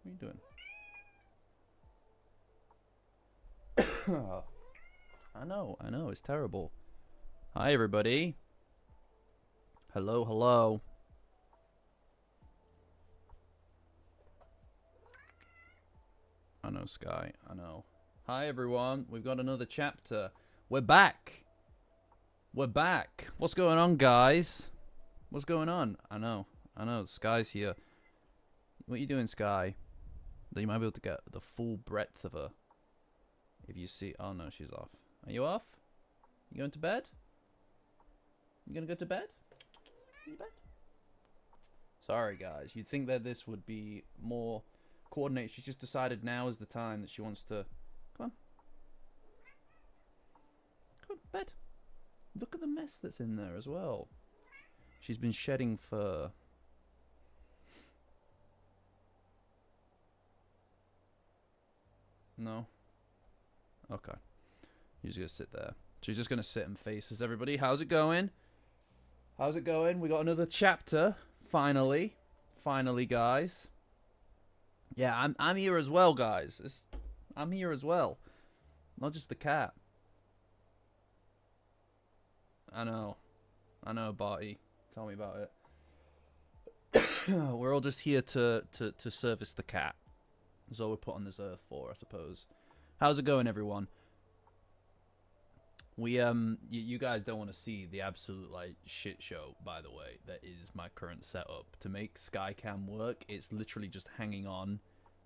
What are you doing? I know, it's terrible. Hi, everybody. Hello, hello. I know, Sky, I know. Hi, everyone. We've got another chapter. We're back. We're back. What's going on, guys? What's going on? I know, Sky's here. What are you doing, Sky? That you might be able to get the full breadth of her. If you see... Oh, no, she's off. Are you off? You going to bed? You gonna go to bed? You bed? Sorry, guys. You'd think that this would be more coordinated. She's just decided now is the time that she wants to... Come on. Come on, bed. Look at the mess that's in there as well. She's been shedding fur. No? Okay. You're just gonna sit there. She's just gonna sit and face us, everybody. How's it going? How's it going? We got another chapter. Finally. Finally, guys. Yeah, I'm here as well, guys. I'm here as well. Not just the cat. I know, Barty. Tell me about it. We're all just here to service the cat. That's all we're put on this earth for, I suppose. How's it going, everyone? We you guys don't want to see the absolute like shit show, by the way, that is my current setup to make Skycam work. It's literally just hanging on.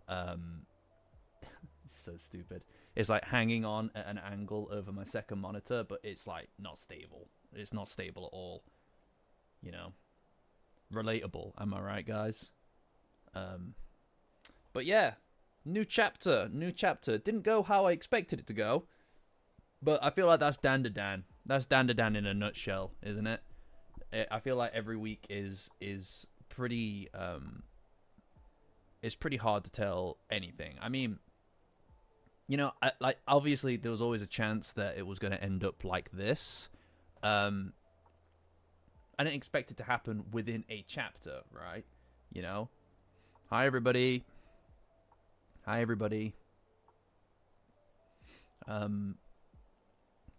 It's so stupid. It's like hanging on at an angle over my second monitor, but it's like not stable. It's not stable at all. You know, relatable. Am I right, guys? But yeah, new chapter. Didn't go how I expected it to go. But I feel like that's Dandadan. That's Dandadan in a nutshell, isn't it? I feel like every week is pretty it's pretty hard to tell anything. I mean, you know, like obviously there was always a chance that it was going to end up like this. I didn't expect it to happen within a chapter, right? You know. Hi everybody. Hi everybody.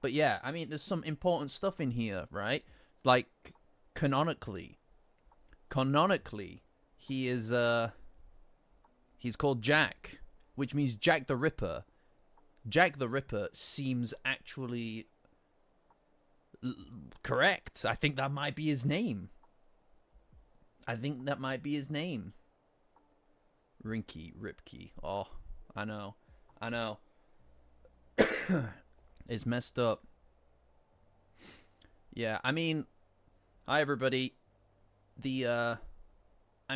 But yeah, I mean, there's some important stuff in here, right? Like, canonically, he is, he's called Jack, which means Jack the Ripper. Jack the Ripper seems actually correct. I think that might be his name. Rinki, Ripke. Oh, I know. It's messed up. Yeah, I mean, hi everybody. I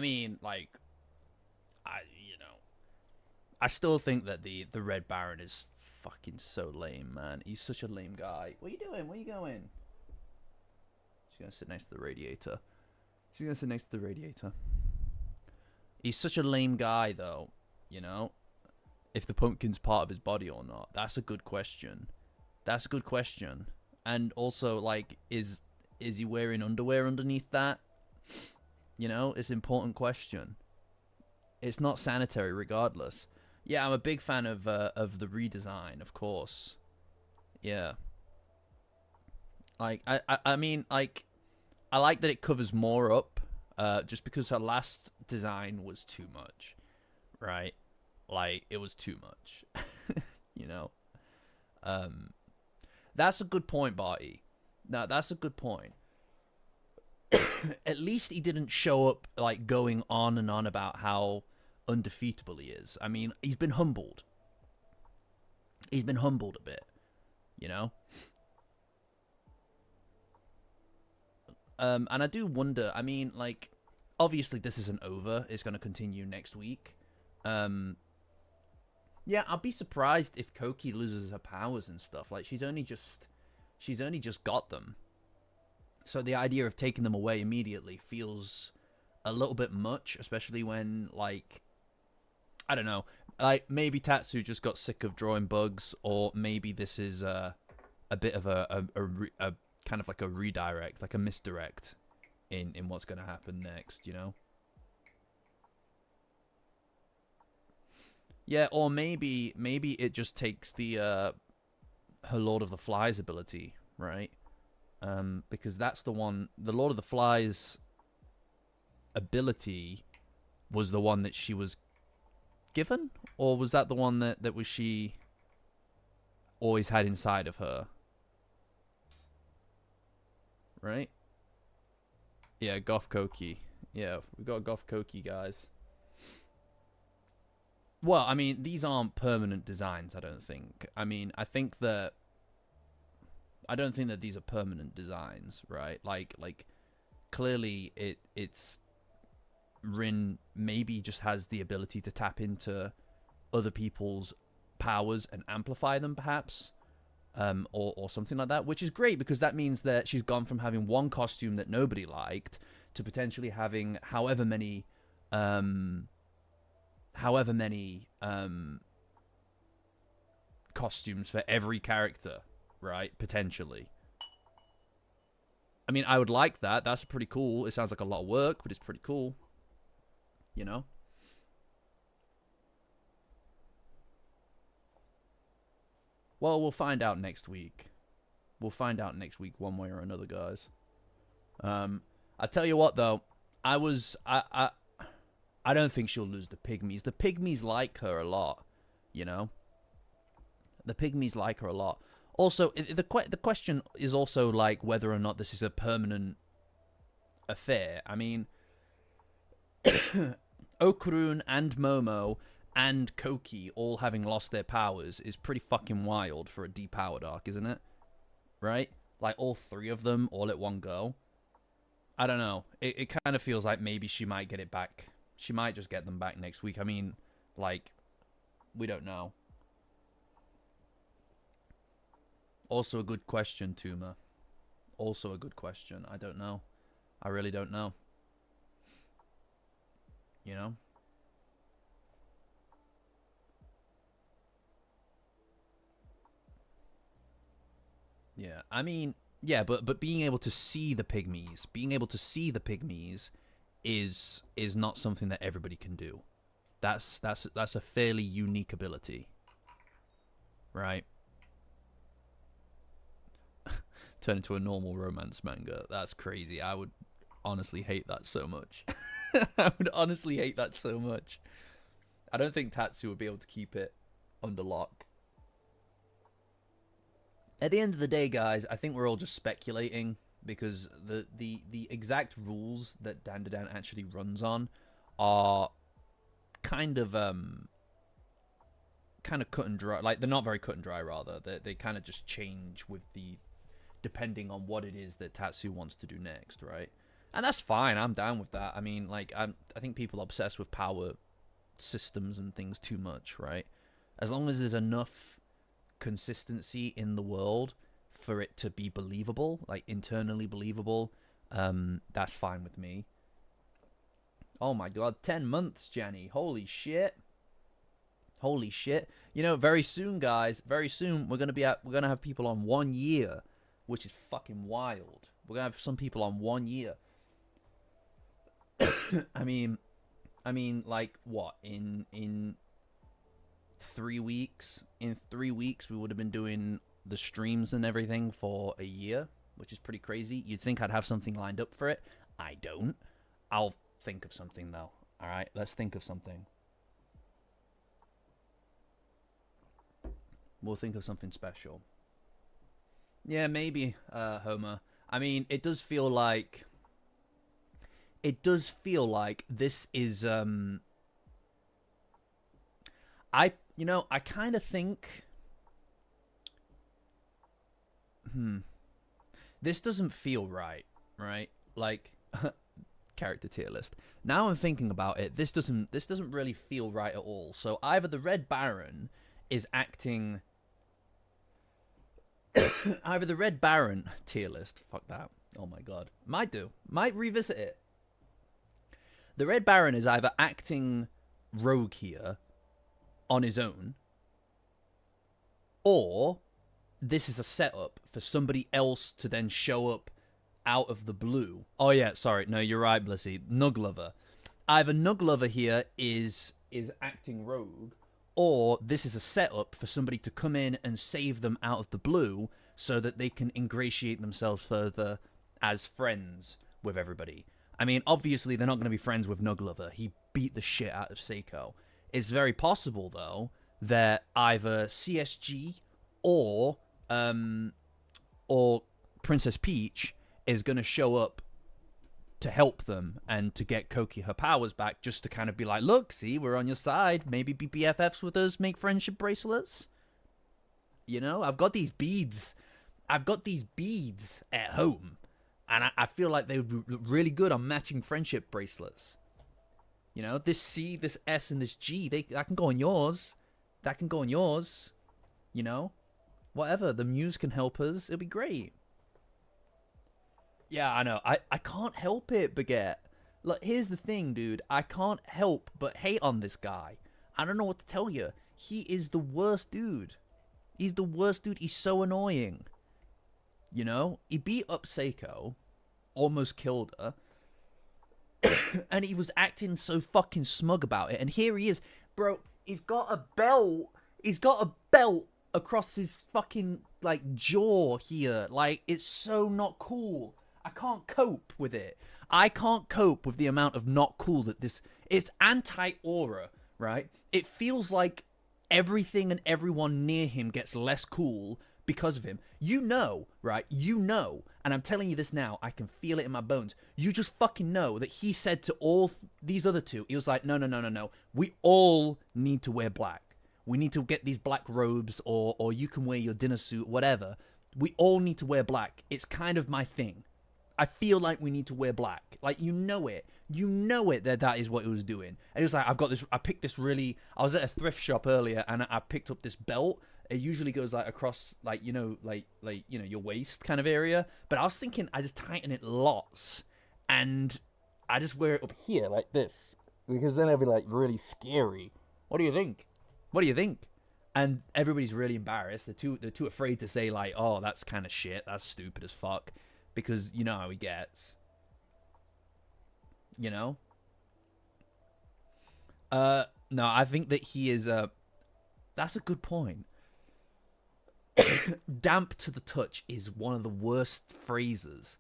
mean, like, I still think that the Red Baron is fucking so lame, man. He's such a lame guy. What are you doing? Where are you going? She's gonna sit next to the radiator. He's such a lame guy, though. You know, if the pumpkin's part of his body or not. That's a good question. And also, like, is he wearing underwear underneath that? You know, it's an important question. It's not sanitary, regardless. Yeah, I'm a big fan of the redesign, of course. Yeah. Like, I mean, like, I like that it covers more up, just because her last design was too much, right? Like, it was too much, you know? That's a good point, Barty. No, that's a good point. At least he didn't show up, like, going on and on about how undefeatable he is. I mean, he's been humbled. He's been humbled a bit, you know? And I do wonder, I mean, like, obviously this isn't over. It's going to continue next week. Yeah, I'll be surprised if Koki loses her powers and stuff. Like, she's only just got them. So the idea of taking them away immediately feels a little bit much, especially when, like, I don't know, like, maybe Tatsu just got sick of drawing bugs, or maybe this is a bit of a kind of like a redirect, like a misdirect in what's going to happen next, you know? Yeah, or maybe it just takes the her Lord of the Flies ability, right? Because that's the one. The Lord of the Flies ability was the one that she was given, or was that the one that was she always had inside of her? Right? Yeah, Goth Koki. Yeah, we got Goth Koki, guys. Well, I mean, these aren't permanent designs, I don't think. I mean, I don't think that these are permanent designs, right? Like clearly it's Rin maybe just has the ability to tap into other people's powers and amplify them, perhaps, or something like that, which is great because that means that she's gone from having one costume that nobody liked to potentially having however many costumes for every character, right? Potentially. I mean, I would like that. That's pretty cool. It sounds like a lot of work, but it's pretty cool. You know? Well, we'll find out next week. We'll find out next week one way or another, guys. I tell you what, though. I don't think she'll lose the pygmies. The pygmies like her a lot, you know? The pygmies like her a lot. Also, the question is also, like, whether or not this is a permanent affair. I mean, Okurun and Momo and Koki all having lost their powers is pretty fucking wild for a depowered arc, isn't it? Right? Like, all three of them all at one go. I don't know. It kind of feels like maybe she might get it back. She might just get them back next week. I mean, like, we don't know. Also a good question, Tuma. Also a good question. I don't know. I really don't know. You know? Yeah, I mean, yeah, but being able to see the pygmies, is not something that everybody can do. That's a fairly unique ability, right? Turn into a normal romance manga. That's crazy. I would honestly hate that so much. I would honestly hate that so much. I don't think Tatsu would be able to keep it under lock. At the end of the day, guys, I think we're all just speculating because the exact rules that Dandadan actually runs on are kind of cut and dry. Like, they're not very cut and dry, rather. They kind of just change with the depending on what it is that Tatsu wants to do next, right? And that's fine. I'm down with that. I mean, like, I think people obsess with power systems and things too much, right? As long as there's enough consistency in the world for it to be believable, like internally believable, that's fine with me. Oh my god, 10 months, Jenny. Holy shit. Holy shit. You know, very soon, guys, very soon we're gonna have people on 1 year, which is fucking wild. We're gonna have some people on 1 year. I mean, like, what, in 3 weeks? In 3 weeks, we would have been doing the streams and everything for a year, which is pretty crazy. You'd think I'd have something lined up for it. I don't. I'll think of something, though. All right, let's think of something. We'll think of something special. Yeah, maybe, Homer. I mean, it does feel like this is I kind of think this doesn't feel right, right? Like, character tier list. Now I'm thinking about it, this doesn't really feel right at all. So either the Red Baron is acting either the Red Baron tier list, fuck that. Oh my god. Might revisit it. The Red Baron is either acting rogue here on his own, or this is a setup for somebody else to then show up out of the blue. Oh yeah, sorry, no, you're right, Blissy. Nuglover. Either Nuglover here is acting rogue, or this is a setup for somebody to come in and save them out of the blue so that they can ingratiate themselves further as friends with everybody. I mean, obviously, they're not going to be friends with Nuglover. He beat the shit out of Seiko. It's very possible, though, that either CSG or Princess Peach is going to show up to help them and to get Koki her powers back, just to kind of be like, look, see, we're on your side. Maybe be BFFs with us, make friendship bracelets. You know, I've got these beads. At home. And I feel like they would look really good on matching friendship bracelets. You know, this C, this S, and this G, that can go on yours. That can go on yours. You know? Whatever. The muse can help us. It'll be great. Yeah, I know. I can't help it, Baguette. Look, here's the thing, dude. I can't help but hate on this guy. I don't know what to tell you. He is the worst dude. He's the worst dude. He's so annoying. You know? He beat up Seiko. Almost killed her. And he was acting so fucking smug about it. And here he is. Bro, he's got a belt. He's got a belt across his fucking, like, jaw here. Like, it's so not cool. I can't cope with it. I can't cope with the amount of not cool that this... It's anti-aura, right? It feels like everything and everyone near him gets less cool because of him. You know, right? You know, and I'm telling you this now, I can feel it in my bones. You just fucking know that he said to all these other two, he was like, no. We all need to wear black. We need to get these black robes, or you can wear your dinner suit, whatever. We all need to wear black. It's kind of my thing. I feel like we need to wear black. Like, you know it. You know it that is what he was doing. And he was like, I picked this really... I was at a thrift shop earlier, and I picked up this belt. It usually goes, like, across, like, you know, your waist kind of area. But I was thinking I just tighten it lots. And I just wear it up here, like this. Because then it'll be, like, really scary. What do you think? What do you think? And everybody's really embarrassed. They're too afraid to say, like, oh, that's kind of shit. That's stupid as fuck. Because you know how he gets. You know? No, I think that he is... That's a good point. Damp to the touch is one of the worst phrases.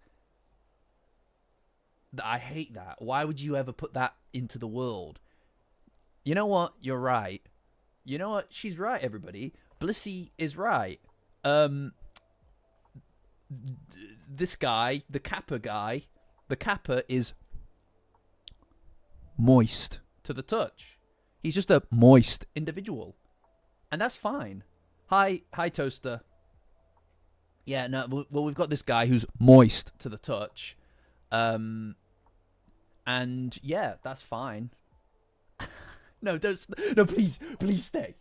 I hate that. Why would you ever put that into the world? You know what? You're right. You know what? She's right, everybody. Blissy is right. This guy, the Kappa is moist to the touch. He's just a moist individual. And that's fine. Hi, Toaster. Yeah, no, well, we've got this guy who's moist to the touch. And yeah, that's fine. No, please stay.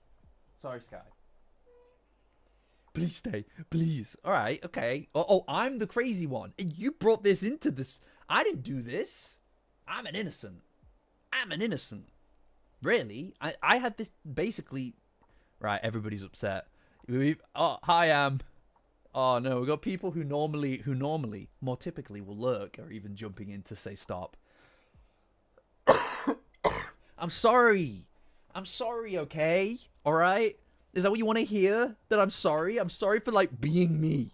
Sorry, Sky. Please stay. Please. All right. Okay. Oh, I'm the crazy one. You brought this into this. I didn't do this. I'm an innocent. Really? I had this basically... Right, everybody's upset. Hi, Oh, no. We've got people who normally, more typically, will lurk or even jumping in to say stop. I'm sorry, okay? All right? Is that what you want to hear? That I'm sorry? I'm sorry for, like, being me.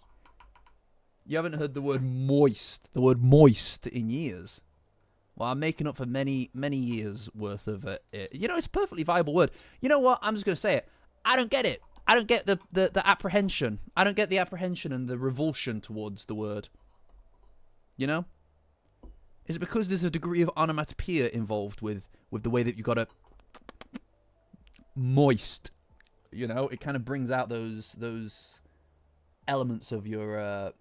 You haven't heard the word moist in years. Well, I'm making up for many years worth of it. You know, it's a perfectly viable word. You know what? I'm just going to say it. I don't get it. I don't get the apprehension. I don't get the apprehension and the revulsion towards the word. You know? Is it because there's a degree of onomatopoeia involved with the way that you got to moist? You know, it kind of brings out those elements of your,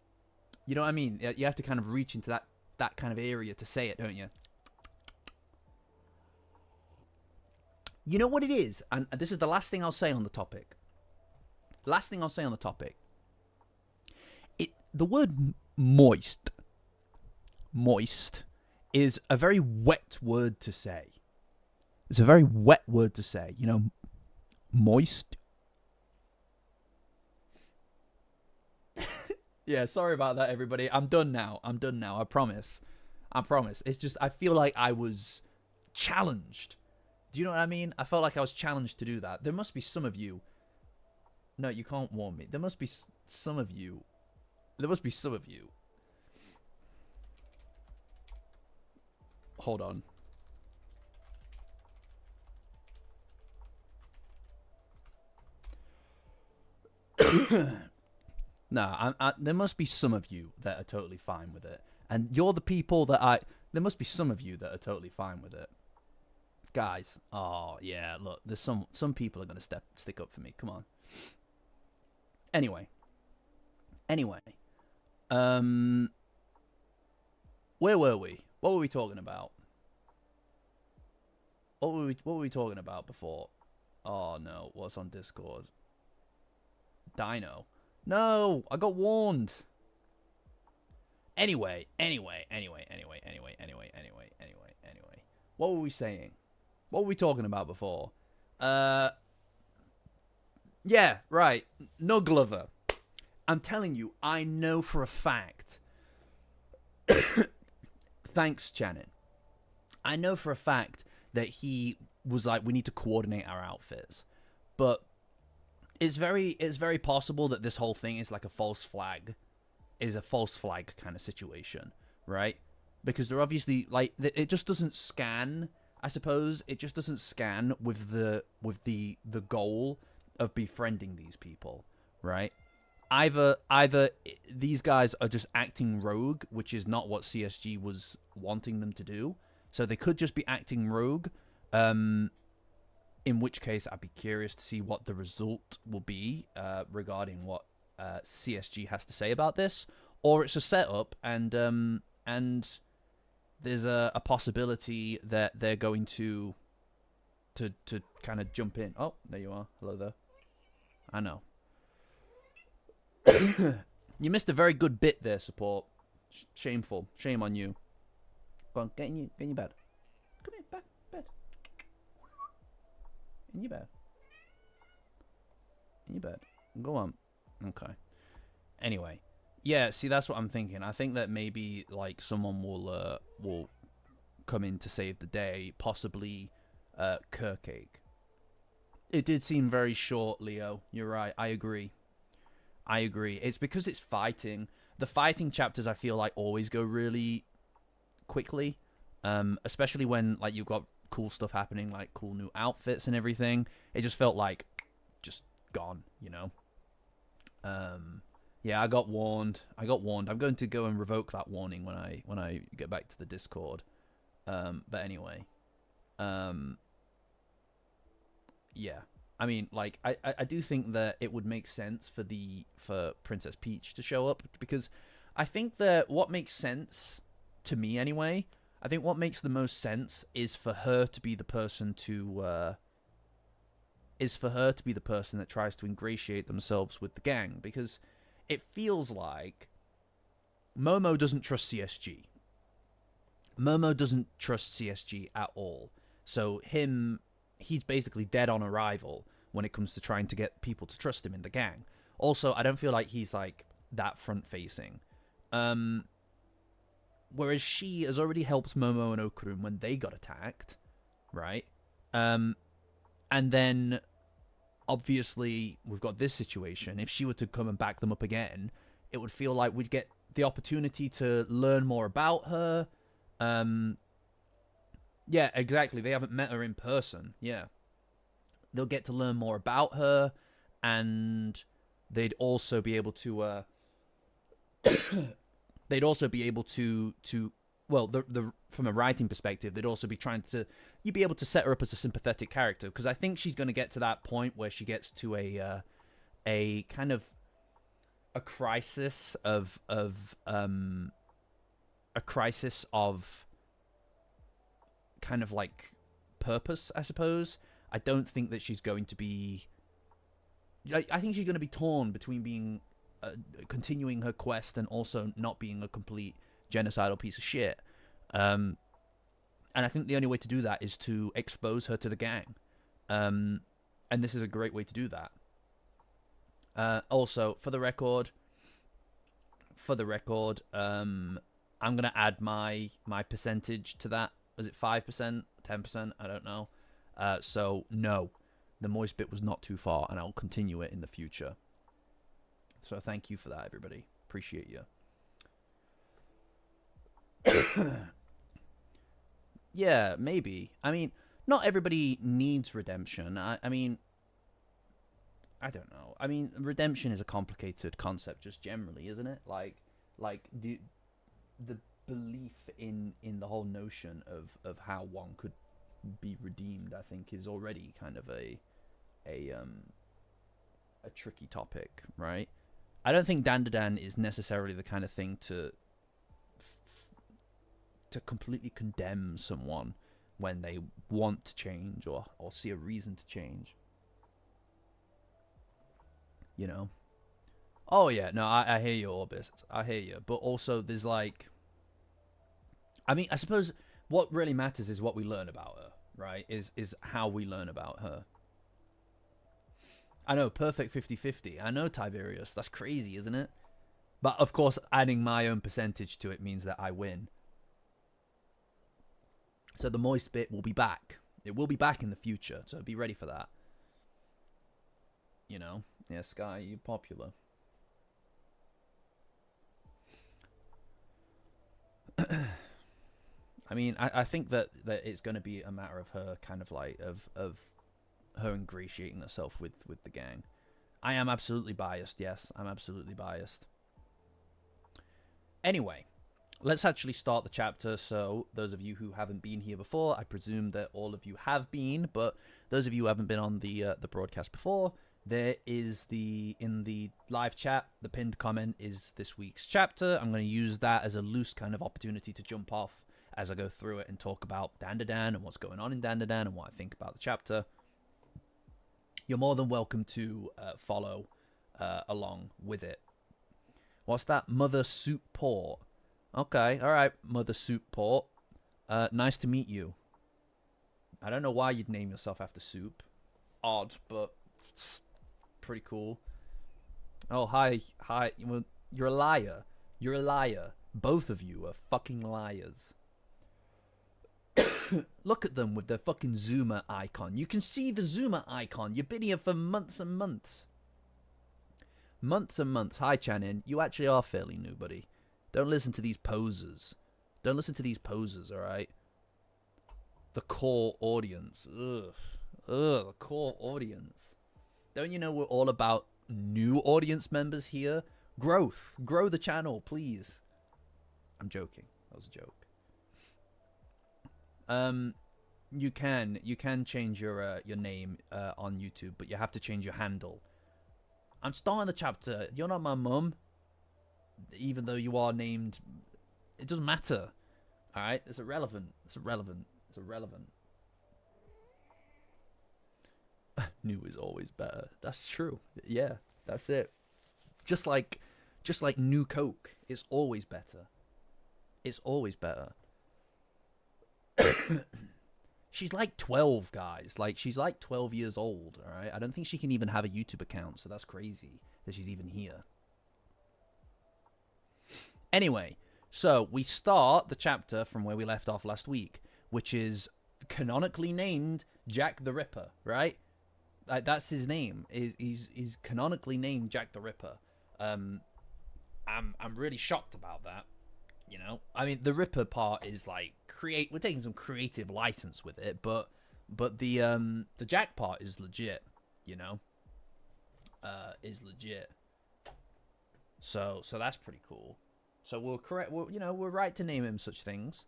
you know what I mean? You have to kind of reach into that kind of area to say it, don't you? You know what it is? And this is the last thing I'll say on the topic. The word moist is a very wet word to say. It's a very wet word to say. You know, moist. Yeah, sorry about that, everybody. I'm done now. I promise. It's just, I feel like I was challenged Do you know what I mean? I felt like I was challenged to do that. There must be some of you. No, you can't warn me. There must be some of you. There must be some of you. Hold on. Nah, there must be some of you that are totally fine with it. And you're the people that I... There must be some of you that are totally fine with it. Guys, oh, yeah, look, there's some people are going to stick up for me. Come on. Anyway. Where were we? What were we talking about? What were we talking about before? Oh, no, what's on Discord? Dino. No, I got warned. Anyway. What were we saying? What were we talking about before? Yeah, right. No Glover. I'm telling you, I know for a fact. Thanks, Channing. I know for a fact that he was like, we need to coordinate our outfits. But it's very possible that this whole thing is like a false flag kind of situation, right? Because they're obviously like, it just doesn't scan. I suppose it just doesn't scan with the goal of befriending these people, right? Either these guys are just acting rogue, which is not what CSG was wanting them to do. So they could just be acting rogue. In which case, I'd be curious to see what the result will be regarding what CSG has to say about this, or it's a setup, and there's a possibility that they're going to kind of jump in. Oh, there you are. Hello there. I know. You missed a very good bit there, support. Shameful. Shame on you. Go on, get in your bed. Come here, bed. In your bed. In your bed. Go on. Okay. Anyway. Yeah, see, that's what I'm thinking. I think that maybe, like, someone will come in to save the day. Possibly Kirkake. It did seem very short, Leo. You're right. I agree. It's because it's fighting. The fighting chapters, I feel like, always go really quickly. Especially when, like, you've got cool stuff happening, like cool new outfits and everything. It just felt like just gone, you know? Yeah, I got warned. I'm going to go and revoke that warning when I get back to the Discord. But anyway. Yeah. I mean, like, I do think that it would make sense for Princess Peach to show up, because I think that what makes sense to me anyway, I think what makes the most sense is for her to be the person that tries to ingratiate themselves with the gang, because it feels like Momo doesn't trust CSG. Momo doesn't trust CSG at all. So he's basically dead on arrival when it comes to trying to get people to trust him in the gang. Also, I don't feel like he's like that front-facing. Whereas she has already helped Momo and Okurun when they got attacked, right? And then, obviously, we've got this situation. If she were to come and back them up again, it would feel like we'd get the opportunity to learn more about her. Yeah, exactly. They haven't met her in person. Yeah. They'll get to learn more about her, and they'd also be able to well, from a writing perspective, they'd also be trying to, you'd be able to set her up as a sympathetic character, because I think she's going to get to that point where she gets to a kind of a crisis of kind of like purpose, I suppose. I don't think that she's going to be, I think she's going to be torn between being continuing her quest and also not being a complete genocidal piece of shit. And I think the only way to do that is to expose her to the gang. And this is a great way to do that. Also, for the record, I'm going to add my percentage to that. Is it 5%, 10%? I don't know. So no, the moist bit was not too far, and I'll continue it in the future. So thank you for that, everybody. Appreciate you. Yeah, maybe. I mean, not everybody needs redemption. I mean, I don't know. I mean, redemption is a complicated concept, just generally, isn't it? Like the belief in the whole notion of how one could be redeemed, I think, is already kind of a tricky topic, right? I don't think Dandadan is necessarily the kind of thing to completely condemn someone when they want to change or see a reason to change. You know? Oh yeah, no, I hear you, Orbis. I hear you. But also there's like, I mean, I suppose what really matters is what we learn about her, right? Is how we learn about her. I know, perfect 50-50. I know, Tiberius. That's crazy, isn't it? But of course, adding my own percentage to it means that I win. So the moist bit will be back. It will be back in the future, so be ready for that. You know? Yeah, Sky, you're popular. I mean, I think that it's going to be a matter of her kind of like, of her ingratiating herself with the gang. I am absolutely biased, yes. I'm absolutely biased. Anyway, let's actually start the chapter. So those of you who haven't been here before, I presume that all of you have been, but those of you who haven't been on the broadcast before, there is in the live chat, the pinned comment is this week's chapter. I'm going to use that as a loose kind of opportunity to jump off as I go through it and talk about Dandadan and what's going on in Dandadan and what I think about the chapter. You're more than welcome to follow along with it. What's that? Mother Soup Port. Okay, all right, Mother Soup Port. Nice to meet you. I don't know why you'd name yourself after soup. Odd, but pretty cool. Oh, hi. You're a liar. You're a liar. Both of you are fucking liars. Look at them with their fucking zoomer icon. You can see the zoomer icon. You've been here for months and months. Months and months. Hi, Channing. You actually are fairly new, buddy. Don't listen to these posers. Don't listen to these posers, alright? The core audience. Ugh, the core audience. Don't you know we're all about new audience members here? Growth. Grow the channel, please. I'm joking. That was a joke. You can change your name on YouTube, but you have to change your handle. I'm starting the chapter. You're not my mum, even though you are named. It doesn't matter. All right, it's irrelevant. It's irrelevant. It's irrelevant. New is always better. That's true. Yeah, that's it. Just like new Coke, it's always better. It's always better. She's like 12, guys. Like, she's like 12 years old, all right? I don't think she can even have a YouTube account, so that's crazy that she's even here. Anyway, so we start the chapter from where we left off last week, which is canonically named Jack the Ripper, right? That's his name. He's canonically named Jack the Ripper. I'm really shocked about that. You know, I mean, the Ripper part is like we're taking some creative license with it, but the Jack part is legit. You know, is legit. So that's pretty cool. So we're right to name him such things.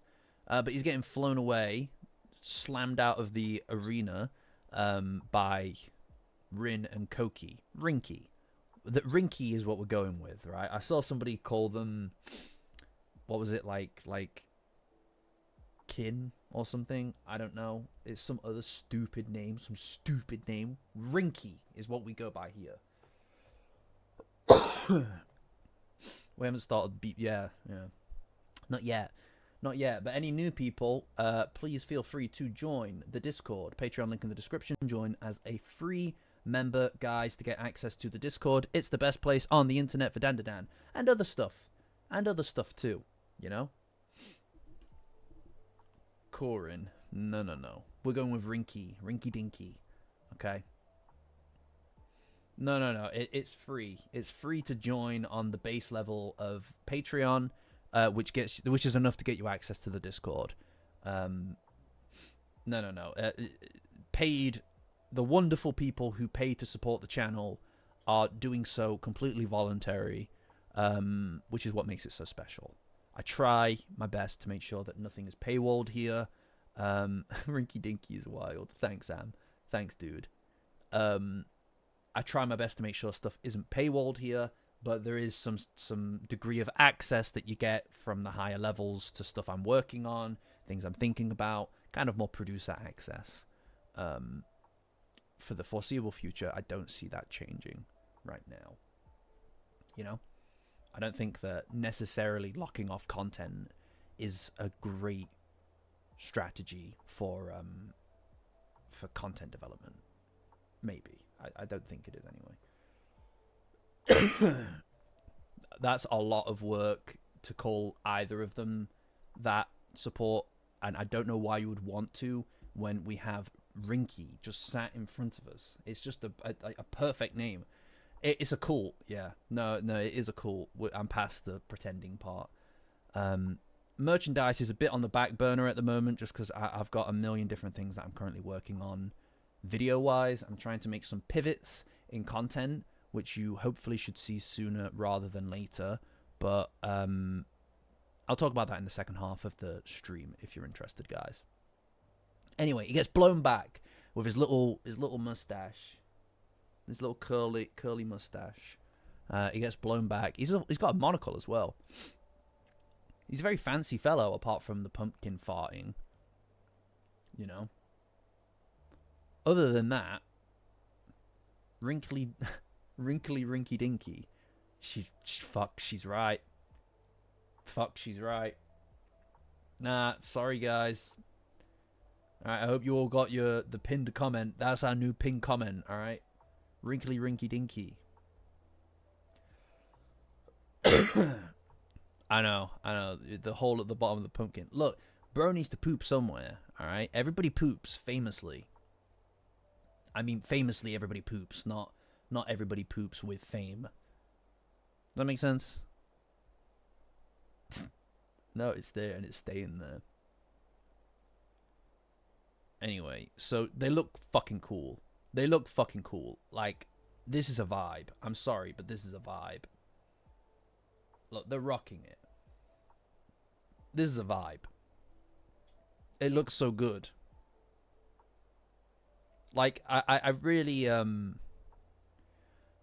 But he's getting flown away, slammed out of the arena by Rin and Koki. Rinki. That Rinki is what we're going with, right? I saw somebody call them, what was it, like Kin or something? I don't know. It's some other stupid name. Some stupid name. Rinki is what we go by here. We haven't started beep. Yeah. Not yet. But any new people, please feel free to join the Discord. Patreon link in the description. Join as a free member, guys, to get access to the Discord. It's the best place on the internet for Dandadan and other stuff. And other stuff too, you know? Corin. No. We're going with Rinki. Rinky Dinky. Okay. No. It's free. It's free to join on the base level of Patreon, which is enough to get you access to the Discord. No. Paid. The wonderful people who pay to support the channel are doing so completely voluntary, which is what makes it so special. I try my best to make sure that nothing is paywalled here. Rinky Dinky is wild. Thanks, Sam. Thanks, dude. I try my best to make sure stuff isn't paywalled here, but there is some degree of access that you get from the higher levels to stuff I'm working on, things I'm thinking about, kind of more producer access. For the foreseeable future, I don't see that changing right now. You know? I don't think that necessarily locking off content is a great strategy for content development. Maybe. I don't think it is anyway. That's a lot of work to call either of them that support, and I don't know why you would want to when we have Rinki just sat in front of us. It's just a perfect name. It's a cult, yeah. No, it is a cult. I'm past the pretending part. Merchandise is a bit on the back burner at the moment just because I've got a million different things that I'm currently working on. Video-wise, I'm trying to make some pivots in content, which you hopefully should see sooner rather than later. But I'll talk about that in the second half of the stream if you're interested, guys. Anyway, he gets blown back with his little mustache. His little curly mustache. He gets blown back. He's got a monocle as well. He's a very fancy fellow, apart from the pumpkin farting. You know. Other than that, Rinky Dinky. She's right. She's right. Nah, sorry guys. Alright, I hope you all got the pinned comment. That's our new pinned comment, alright? Rinky Dinky. I know. The hole at the bottom of the pumpkin. Look, bro needs to poop somewhere, alright? Everybody poops, famously. I mean, famously everybody poops, not everybody poops with fame. Does that make sense? No, it's there and it's staying there. Anyway, so they look fucking cool. Like, this is a vibe. I'm sorry, but this is a vibe. Look, they're rocking it. This is a vibe. It looks so good. Like, I really, I'm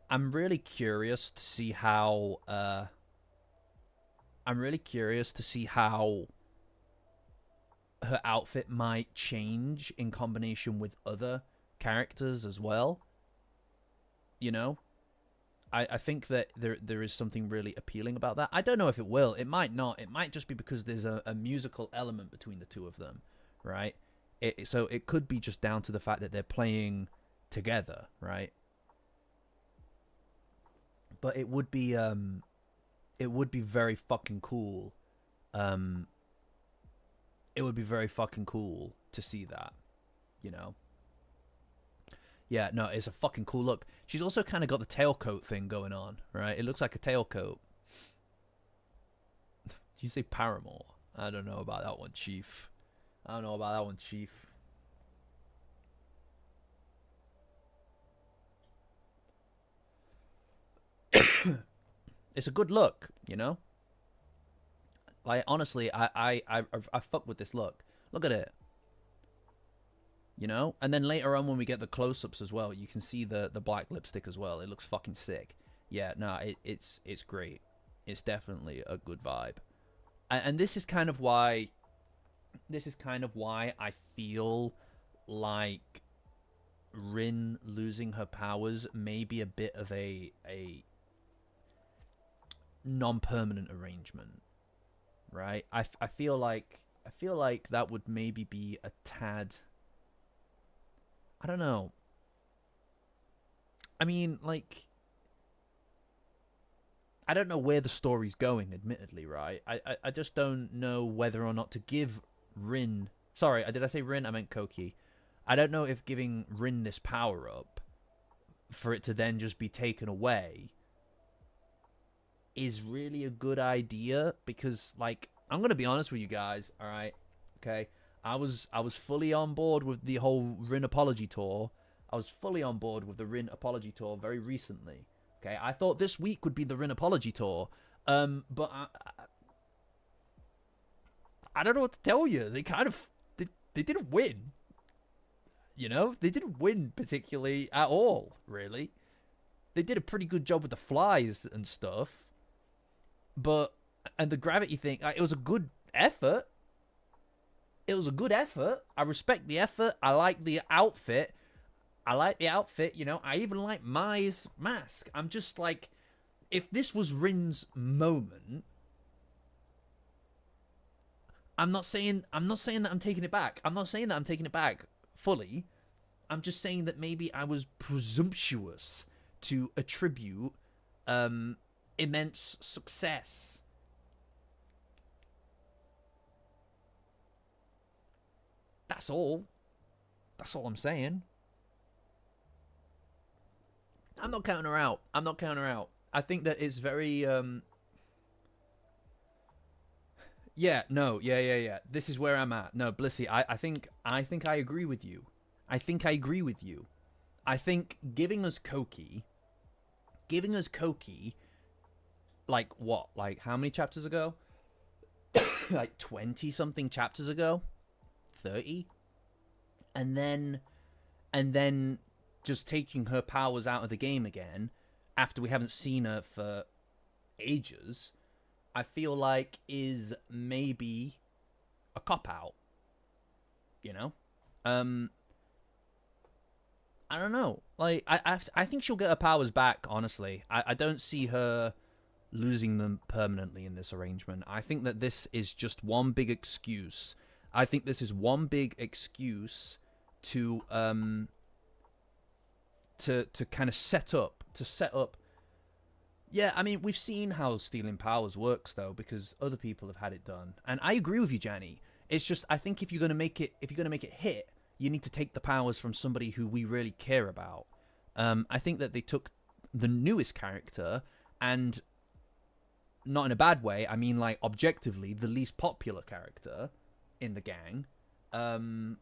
really curious to see how, her outfit might change in combination with other characters as well. You know? I think that there is something really appealing about that. I don't know if it will. It might not. It might just be because there's a musical element between the two of them, right? So it could be just down to the fact that they're playing together, right? But it would be very fucking cool. It would be very fucking cool to see that, you know? Yeah, no, it's a fucking cool look. She's also kind of got the tailcoat thing going on, right? It looks like a tailcoat. Did you say Paramore? I don't know about that one, Chief. It's a good look, you know? Like, honestly, I fuck with this look. Look at it. You know? And then later on when we get the close-ups as well, you can see the black lipstick as well. It looks fucking sick. Yeah, no, it's great. It's definitely a good vibe. And this is kind of why I feel like Rin losing her powers may be a bit of a non-permanent arrangement. Right? I feel like that would maybe be a tad, I don't know. I mean, like, I don't know where the story's going, admittedly, right? I just don't know whether or not to give Rin... Sorry, did I say Rin? I meant Koki. I don't know if giving Rin this power up for it to then just be taken away is really a good idea, because like I'm gonna be honest with you guys, all right, okay. I was fully on board with the whole Rin apology tour. I was fully on board with the Rin apology tour very recently. Okay, I thought this week would be the Rin apology tour, but I don't know what to tell you. They kind of they didn't win. You know, they didn't win particularly at all. Really, they did a pretty good job with the flies and stuff, but and the gravity thing. It was a good effort. It was a good effort. I respect the effort. I like the outfit. You know. I even like Mai's mask. I'm just like, if this was Rin's moment, I'm not saying that I'm taking it back. I'm not saying that I'm taking it back fully. I'm just saying that maybe I was presumptuous to attribute immense success. That's all. That's all I'm saying. I'm not counting her out. I think that it's very yeah, no, yeah. This is where I'm at. No, Blissy, I think I agree with you. I think giving us Koki, like what? Like how many chapters ago? Like 20 something chapters ago? 30? And then just taking her powers out of the game again after we haven't seen her for ages, I feel like is maybe a cop-out. You know? I don't know. Like, I think she'll get her powers back, honestly. I don't see her losing them permanently in this arrangement. I think that this is just one big excuse. I think this is one big excuse to kind of set up. Yeah, I mean, we've seen how stealing powers works, though, because other people have had it done. And I agree with you, Janny. It's just, I think if you're gonna make it hit, you need to take the powers from somebody who we really care about. I think that they took the newest character, and not in a bad way, I mean, like, objectively, the least popular character in the gang. And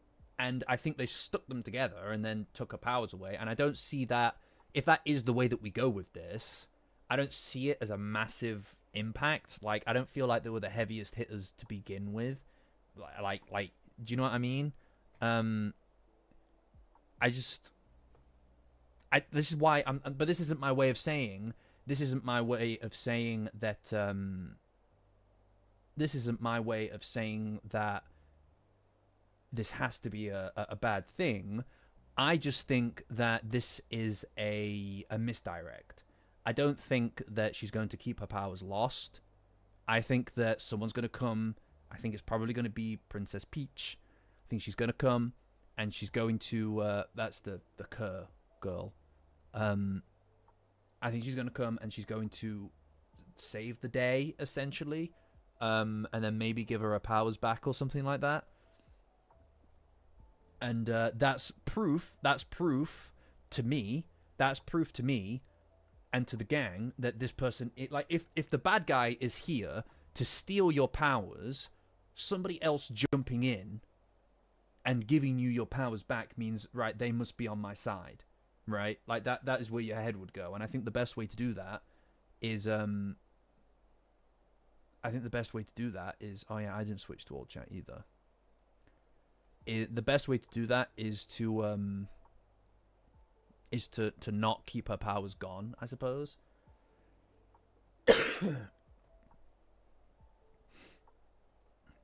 I think they stuck them together and then took her powers away. And I don't see that, if that is the way that we go with this, I don't see it as a massive impact. Like, I don't feel like they were the heaviest hitters to begin with. Like, do you know what I mean? This is why but this isn't my way of saying that, this isn't my way of saying that this has to be a bad thing. I just think that this is a misdirect. I don't think that she's going to keep her powers lost. I think that someone's going to come. I think it's probably going to be Princess Peach. I think she's going to come, and she's going to... that's the Kerr girl. I think she's going to come, and she's going to save the day, essentially. And then maybe give her powers back or something like that. And that's proof to me, and to the gang, that this person... if the bad guy is here to steal your powers, somebody else jumping in and giving you your powers back means, right, they must be on my side, right? Like, that is where your head would go. And I think the best way to do that is... oh yeah, I didn't switch to all chat either. The best way to do that is to not keep her powers gone, I suppose.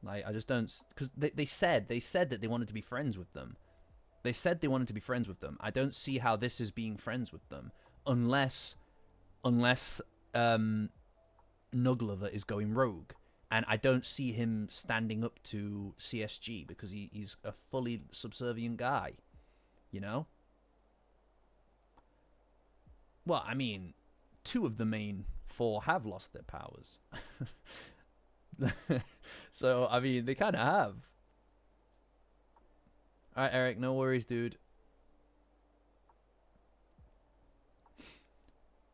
Like, I just don't... Because they said that they wanted to be friends with them. I don't see how this is being friends with them. Unless Nugglover is going rogue. And I don't see him standing up to CSG, because he's a fully subservient guy. You know? Well, I mean, 2 of the main 4 have lost their powers. So, I mean, they kind of have. All right, Eric, no worries, dude.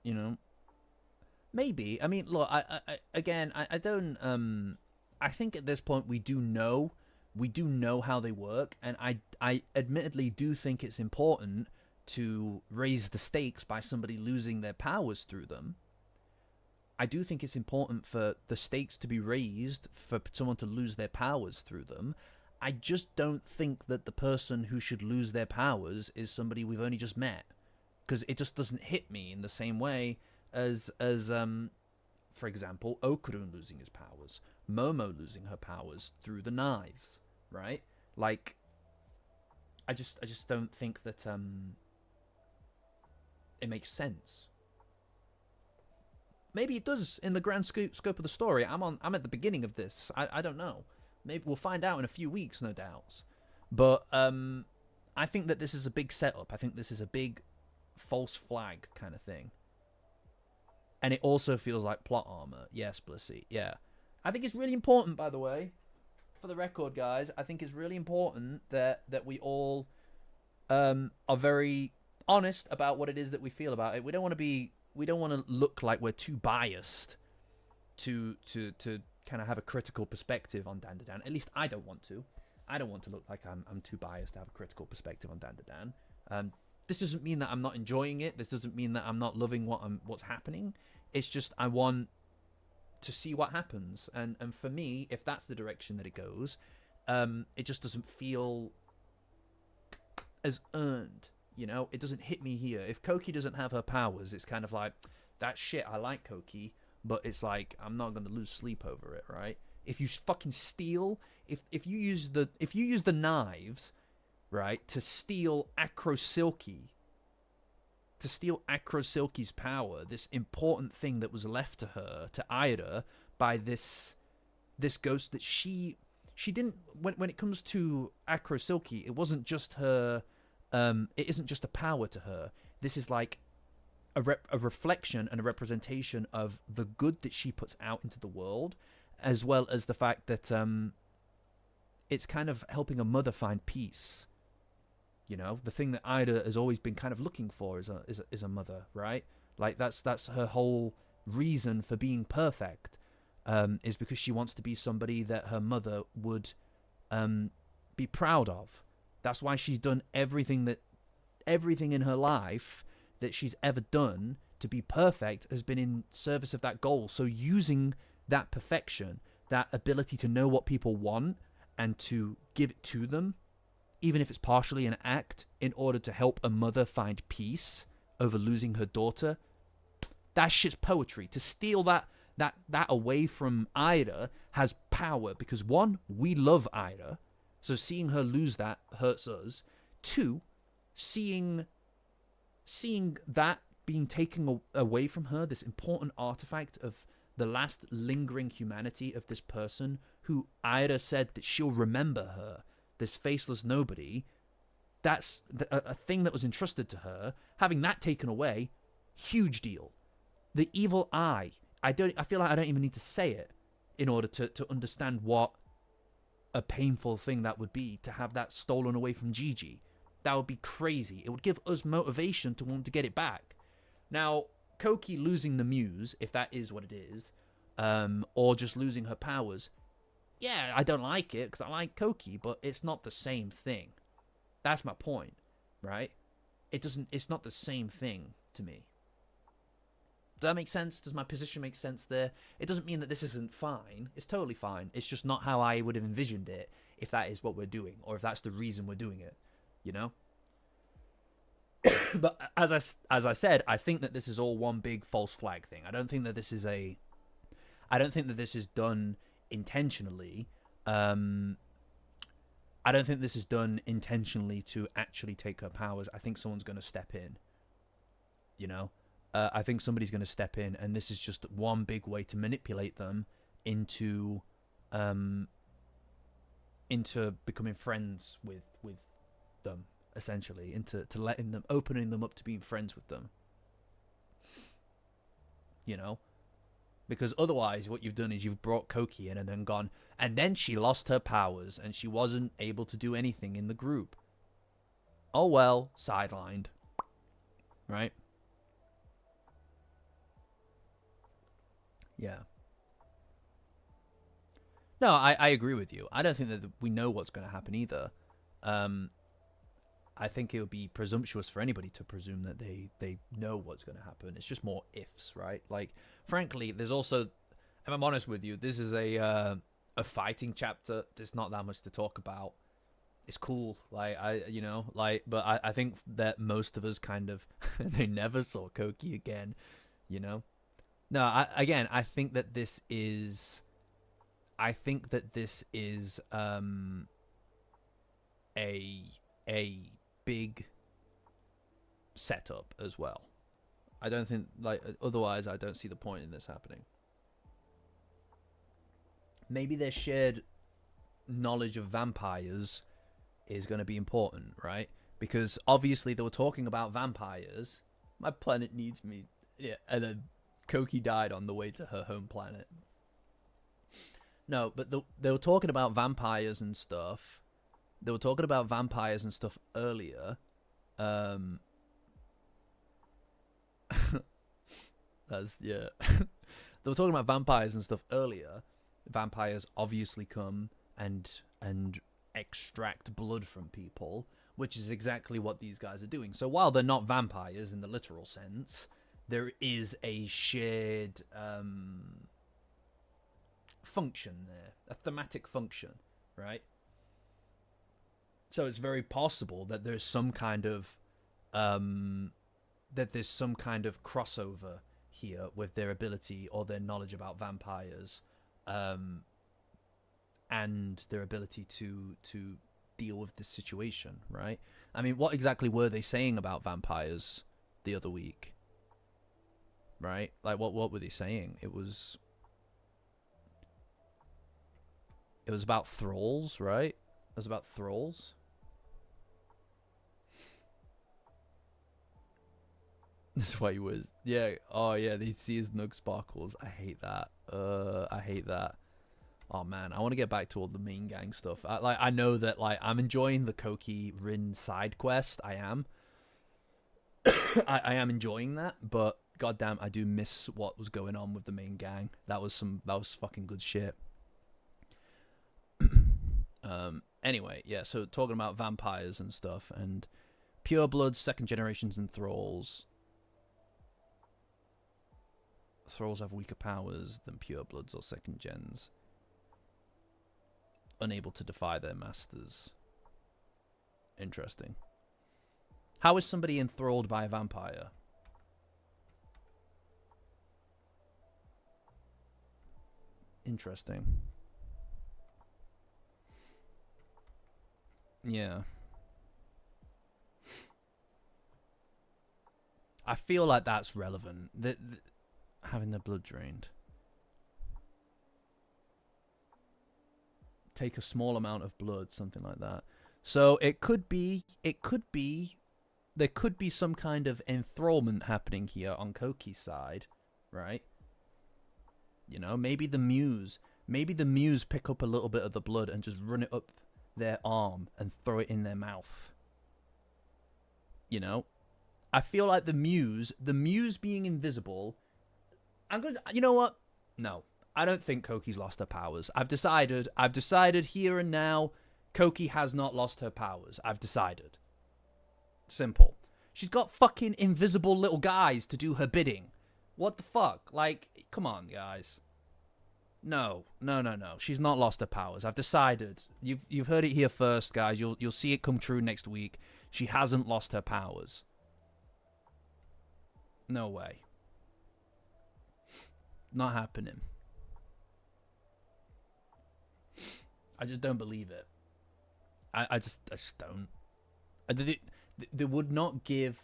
You know, maybe. I mean, look, I don't. I think at this point we do know how they work, and I admittedly do think it's important to raise the stakes by somebody losing their powers through them. I do think it's important for the stakes to be raised for someone to lose their powers through them. I just don't think that the person who should lose their powers is somebody we've only just met, because it just doesn't hit me in the same way as for example, Okurun losing his powers, Momo losing her powers through the knives, right? Like, I just don't think that it makes sense. Maybe it does in the grand scope of the story. I'm at the beginning of this. I don't know. Maybe we'll find out in a few weeks, no doubts. But I think that this is a big setup. I think this is a big false flag kind of thing. And it also feels like plot armor. Yes, Blissy. Yeah. I think it's really important, by the way, for the record, guys. I think it's really important that we all are very honest about what it is that we feel about it. We don't want to look like we're too biased to kind of have a critical perspective on Dandadan. At least I don't want to. I don't want to look like I'm too biased to have a critical perspective on Dandadan. This doesn't mean that I'm not enjoying it. This doesn't mean that I'm not loving what's happening. It's just I want to see what happens. And for me, if that's the direction that it goes, it just doesn't feel as earned. You know, it doesn't hit me here. If Koki doesn't have her powers, it's kind of like, that shit, I like Koki, but it's like, I'm not going to lose sleep over it, right? If you fucking steal, if you use the knives, right, to steal Acro Silky's power, this important thing that was left to her, to Ida, by this ghost that she didn't, when it comes to Acro Silky, it wasn't just her, it isn't just a power to her. This is like a reflection and a representation of the good that she puts out into the world, as well as the fact that it's kind of helping a mother find peace. You know, the thing that Ida has always been kind of looking for is a mother, right? Like that's her whole reason for being perfect, is because she wants to be somebody that her mother would be proud of. That's why she's done everything in her life that she's ever done to be perfect has been in service of that goal. So using that perfection, that ability to know what people want and to give it to them, even if it's partially an act, in order to help a mother find peace over losing her daughter, that shit's poetry. To steal that away from Ida has power, because one, we love Ida, so seeing her lose that hurts us. Two, seeing that being taken away from her, this important artifact of the last lingering humanity of this person who Ida said that she'll remember her, this faceless nobody, that's a thing that was entrusted to her. Having that taken away, huge deal. The evil eye. I feel like I don't even need to say it in order to understand what a painful thing that would be, to have that stolen away from Gigi. That would be crazy. It would give us motivation to want to get it back. Now, Koki losing the muse, if that is what it is, or just losing her powers, yeah, I don't like it because I like Koki, but it's not the same thing. That's my point, right? It's not the same thing to me. Does that make sense? Does my position make sense there? It doesn't mean that this isn't fine. It's totally fine. It's just not how I would have envisioned it if that is what we're doing, or if that's the reason we're doing it, you know? But as I said, I think that this is all one big false flag thing. I don't think that this is done intentionally. I don't think this is done intentionally to actually take her powers. I think someone's going to step in, you know? I think somebody's going to step in, and this is just one big way to manipulate them into becoming friends with them, essentially, into opening them up to being friends with them. You know? Because otherwise, what you've done is you've brought Koki in and then gone, and then she lost her powers and she wasn't able to do anything in the group. Oh well, sidelined. Right? Yeah. No, I agree with you. I don't think that we know what's going to happen either. Um, I think it would be presumptuous for anybody to presume that they know what's going to happen. It's just more ifs, right? Like, frankly, there's also, if I'm honest with you, this is a fighting chapter. There's not that much to talk about. It's cool, like but I think that most of us kind of they never saw Koki again, you know. No, I think that this is, a big setup as well. I don't think, like, otherwise I don't see the point in this happening. Maybe their shared knowledge of vampires is going to be important, right? Because obviously they were talking about vampires. My planet needs me. Yeah, and then Koki died on the way to her home planet. No, but they were talking about vampires and stuff. They were talking about vampires and stuff earlier. That's, yeah. They were talking about vampires and stuff earlier. Vampires obviously come and extract blood from people, which is exactly what these guys are doing. So while they're not vampires in the literal sense, there is a shared function there, a thematic function, right? So it's very possible that there's some kind of crossover here with their ability or their knowledge about vampires, and their ability to deal with this situation, right? I mean, what exactly were they saying about vampires the other week? Right? Like, what were they saying? It was about thralls, right? It was about thralls. That's why he was. Yeah. Oh, yeah. They see his nug sparkles. I hate that. I hate that. Oh man, I want to get back to all the main gang stuff. I know that, like, I'm enjoying the Koki Rin side quest. I am. I am enjoying that, but goddamn, I do miss what was going on with the main gang. That was fucking good shit. Anyway, yeah. So talking about vampires and stuff, and purebloods, second generations, and thralls. Thralls have weaker powers than purebloods or second gens. Unable to defy their masters. Interesting. How is somebody enthralled by a vampire? Interesting. Yeah. I feel like that's relevant. Having their blood drained. Take a small amount of blood, something like that. So it could be, there could be some kind of enthrallment happening here on Koki's side, right? You know, maybe the muse pick up a little bit of the blood and just run it up their arm and throw it in their mouth. You know, I feel like the muse being invisible. You know what? No, I don't think Koki's lost her powers. I've decided here and now, Koki has not lost her powers. I've decided. Simple. She's got fucking invisible little guys to do her bidding. What the fuck? Like, come on, guys. No. She's not lost her powers. I've decided. You've heard it here first, guys. You'll see it come true next week. She hasn't lost her powers. No way. Not happening. I just don't believe it. I just don't. They would not give.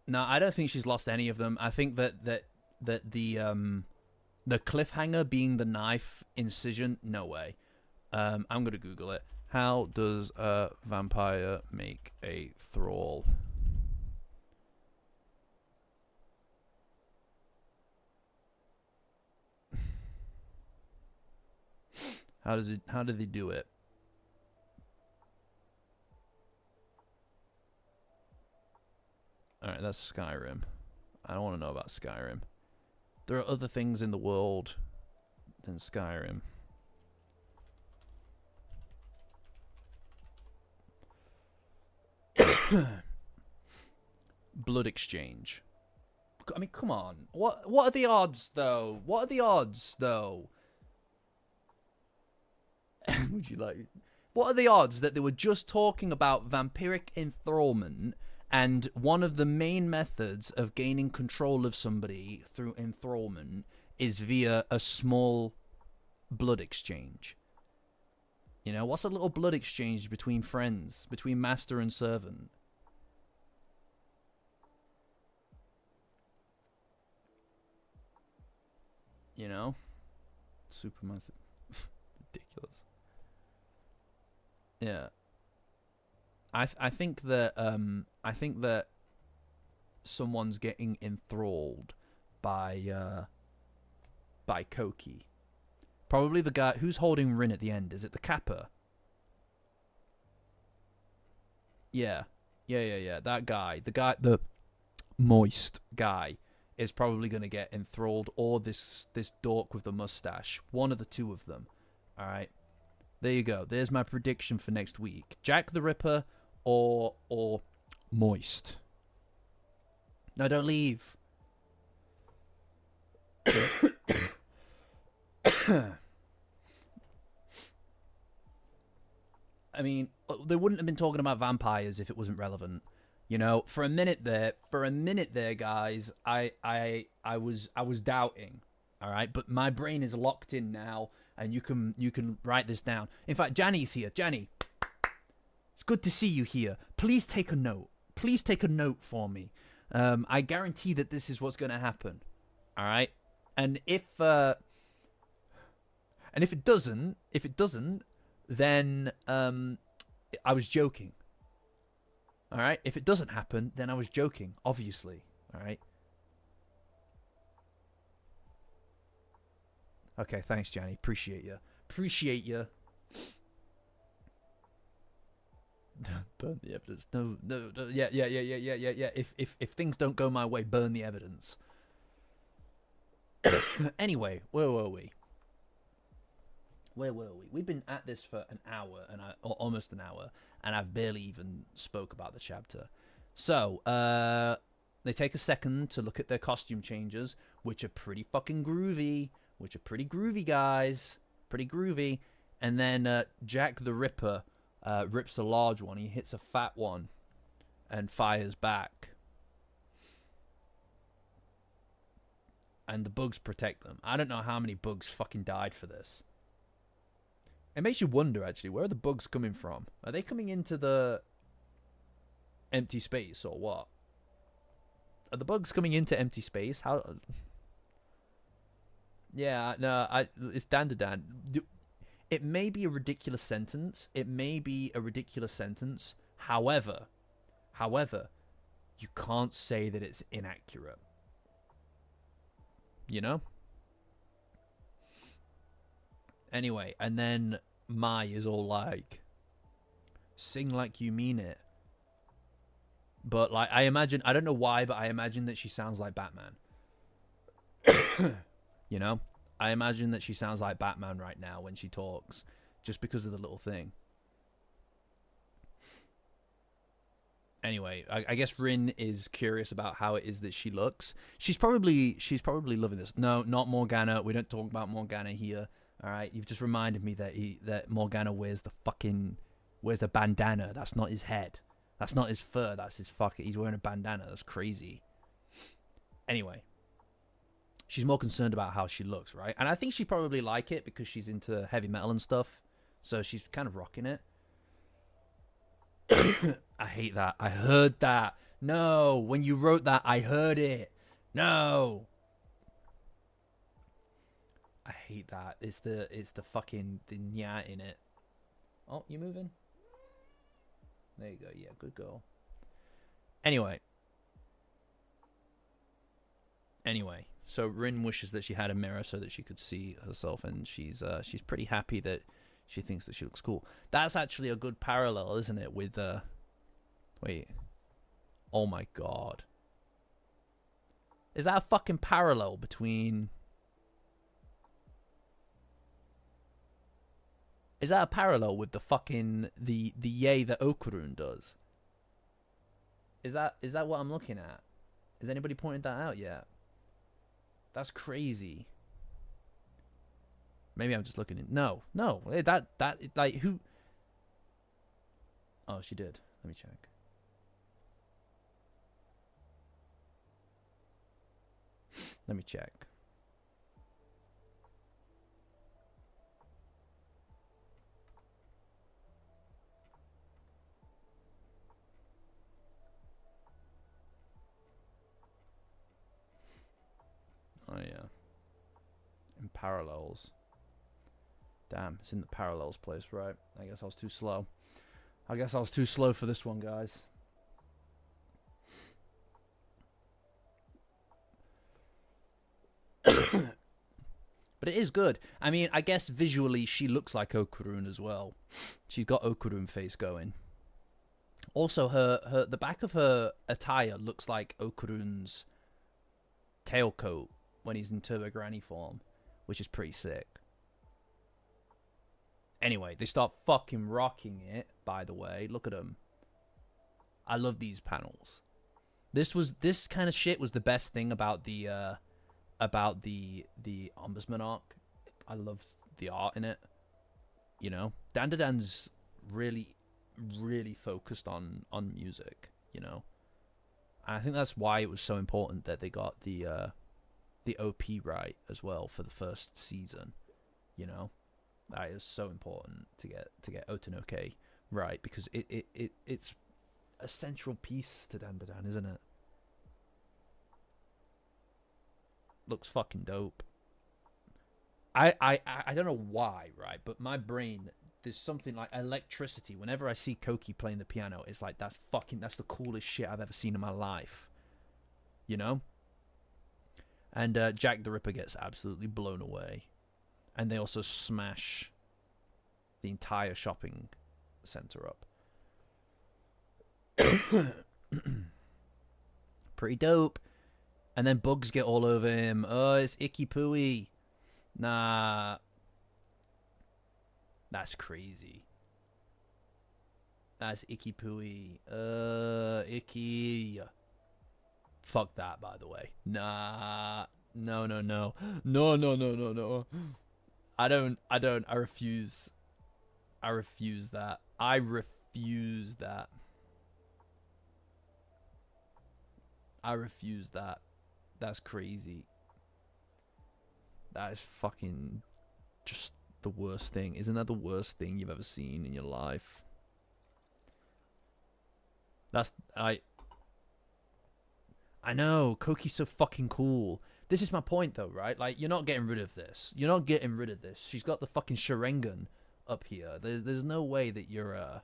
No, I don't think she's lost any of them. I think that the cliffhanger being the knife incision, no way. I'm gonna Google it. How does a vampire make a thrall? How do they do it? that's Skyrim. I don't want to know about Skyrim. There are other things in the world than Skyrim. Blood exchange. I mean, come on. What are the odds, though? What are the odds, though? Would you like... What are the odds that they were just talking about vampiric enthrallment, and one of the main methods of gaining control of somebody through enthrallment is via a small blood exchange? You know, what's a little blood exchange between friends, between master and servant? You know? Supermassive. Ridiculous. Yeah. I think that someone's getting enthralled by Koki. Probably the guy who's holding Rin at the end. Is it the Kappa? Yeah. That guy, the moist guy, is probably going to get enthralled, or this dork with the mustache. One of the two of them. All right. There you go. There's my prediction for next week. Jack the Ripper or Moist. No, don't leave. I mean, they wouldn't have been talking about vampires if it wasn't relevant. You know, for a minute there, guys, I was doubting. All right, but my brain is locked in now, and you can write this down. In fact, Janny's here. Janny, it's good to see you here. Please take a note. Please take a note for me. I guarantee that this is what's going to happen. All right, and if it doesn't, then I was joking. All right, if it doesn't happen, then I was joking. Obviously, all right. Okay, thanks, Janny. Appreciate you. Appreciate you. Burn the evidence. No. Yeah. If things don't go my way, burn the evidence. Anyway, where were we? We've been at this for an hour, or almost an hour, and I've barely even spoke about the chapter. So, they take a second to look at their costume changes, which are pretty fucking groovy. Which are pretty groovy, guys. Pretty groovy. And then Jack the Ripper rips a large one. He hits a fat one and fires back. And the bugs protect them. I don't know how many bugs fucking died for this. It makes you wonder, actually, where are the bugs coming from? Are they coming into the empty space, or what? Are the bugs coming into empty space? How... Yeah, no, it's Dandadan. It may be a ridiculous sentence. However, you can't say that it's inaccurate. You know? Anyway, and then Mai is all like, sing like you mean it. But, like, I don't know why, but I imagine that she sounds like Batman. You know? I imagine that she sounds like Batman right now when she talks, just because of the little thing. Anyway, I guess Rin is curious about how it is that she looks. She's probably loving this. No, not Morgana. We don't talk about Morgana here. All right, you've just reminded me that Morgana wears the bandana. That's not his head. That's not his fur. That's his fucking. He's wearing a bandana. That's crazy. Anyway. She's more concerned about how she looks, right? And I think she probably like it because she's into heavy metal and stuff. So she's kind of rocking it. I hate that. I heard that. No, when you wrote that, I heard it. No. I hate that. It's the fucking the nya in it. Oh, you moving? There you go. Yeah, good girl. Anyway, so Rin wishes that she had a mirror so that she could see herself, and she's pretty happy that she thinks that she looks cool. That's actually a good parallel, isn't it? With wait, oh my god, Is that a fucking parallel between... Is that a parallel with the fucking... The yay that Okurun does? Is that what I'm looking at? Has anybody pointed that out yet? That's crazy. Maybe I'm just looking in... No. That like, who... Oh, she did. Let me check. Let me check. Oh, yeah. In parallels. Damn, it's in the parallels place, right? I guess I was too slow. I guess I was too slow for this one, guys. But it is good. I mean, I guess visually she looks like Okurun as well. She's got Okurun face going. Also, the back of her attire looks like Okurun's tailcoat when he's in Turbo Granny form, which is pretty sick. Anyway, they start fucking rocking it, by the way. Look at them. I love these panels. This kind of shit was the best thing about the Ombudsman arc. I love the art in it. You know, Dandadan's really focused on music, you know. And I think that's why it was so important that they got the OP right as well for the first season, you know. That is so important to get Otonoke right, because it's a central piece to Dandadan, isn't it? Looks fucking dope. I don't know why, right? But my brain, there's something like electricity. Whenever I see Koki playing the piano, it's like that's the coolest shit I've ever seen in my life. You know? And Jack the Ripper gets absolutely blown away. And they also smash the entire shopping center up. Pretty dope. And then bugs get all over him. Oh, it's icky pooey. Nah. That's crazy. That's icky pooey. Icky. Fuck that, by the way. Nah. No. No. I refuse. I refuse that. I refuse that. I refuse that. That's crazy. That is fucking just the worst thing. Isn't that the worst thing you've ever seen in your life? I know, Koki's so fucking cool. This is my point though, right? Like, you're not getting rid of this. You're not getting rid of this. She's got the fucking Sharingan up here. There's no way that you're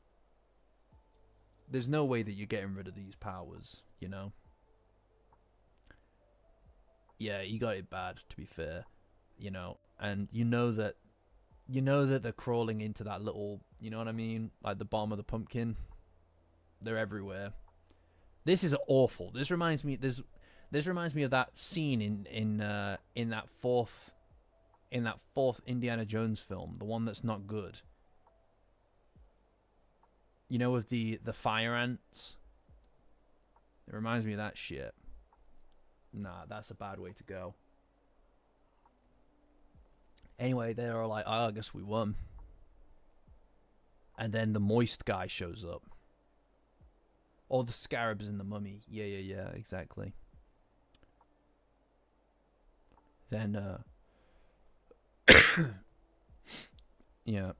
there's no way that you're getting rid of these powers, you know? Yeah, you got it bad, to be fair, you know, and you know that they're crawling into that little, you know what I mean, like the bottom of the pumpkin. They're everywhere. This is awful. This reminds me of that scene in that fourth Indiana Jones film, the one that's not good. You know, with the fire ants. It reminds me of that shit. Nah, that's a bad way to go. Anyway, they are like, oh, I guess we won. And then the moist guy shows up. Or the scarabs in the mummy. Yeah, exactly. Then, yeah.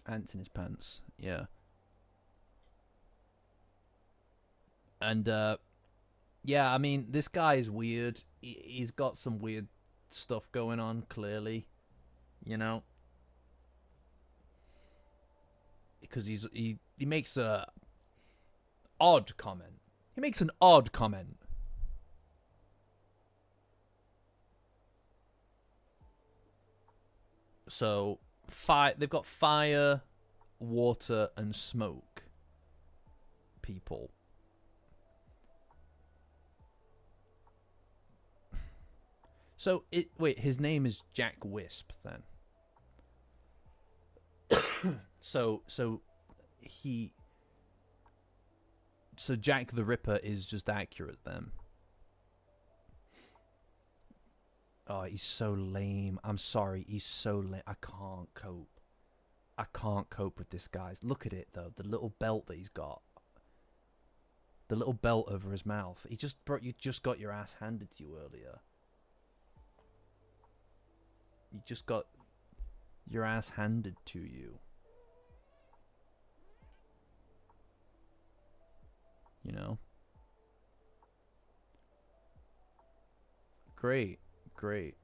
Ants in his pants. Yeah. And, yeah, I mean, this guy is weird. He's got some weird stuff going on, clearly. You know? Because he makes a odd comment. He makes an odd comment. So, they've got fire, water, and smoke people. So wait, his name is Jack Wisp then. so he so Jack the Ripper is just accurate then. Oh, he's so lame. I'm sorry, he's so lame. I can't cope. I can't cope with this guy. Look at it though, the little belt that he's got. The little belt over his mouth. You just got your ass handed to you earlier. You just got your ass handed to you. You know? Great. Great.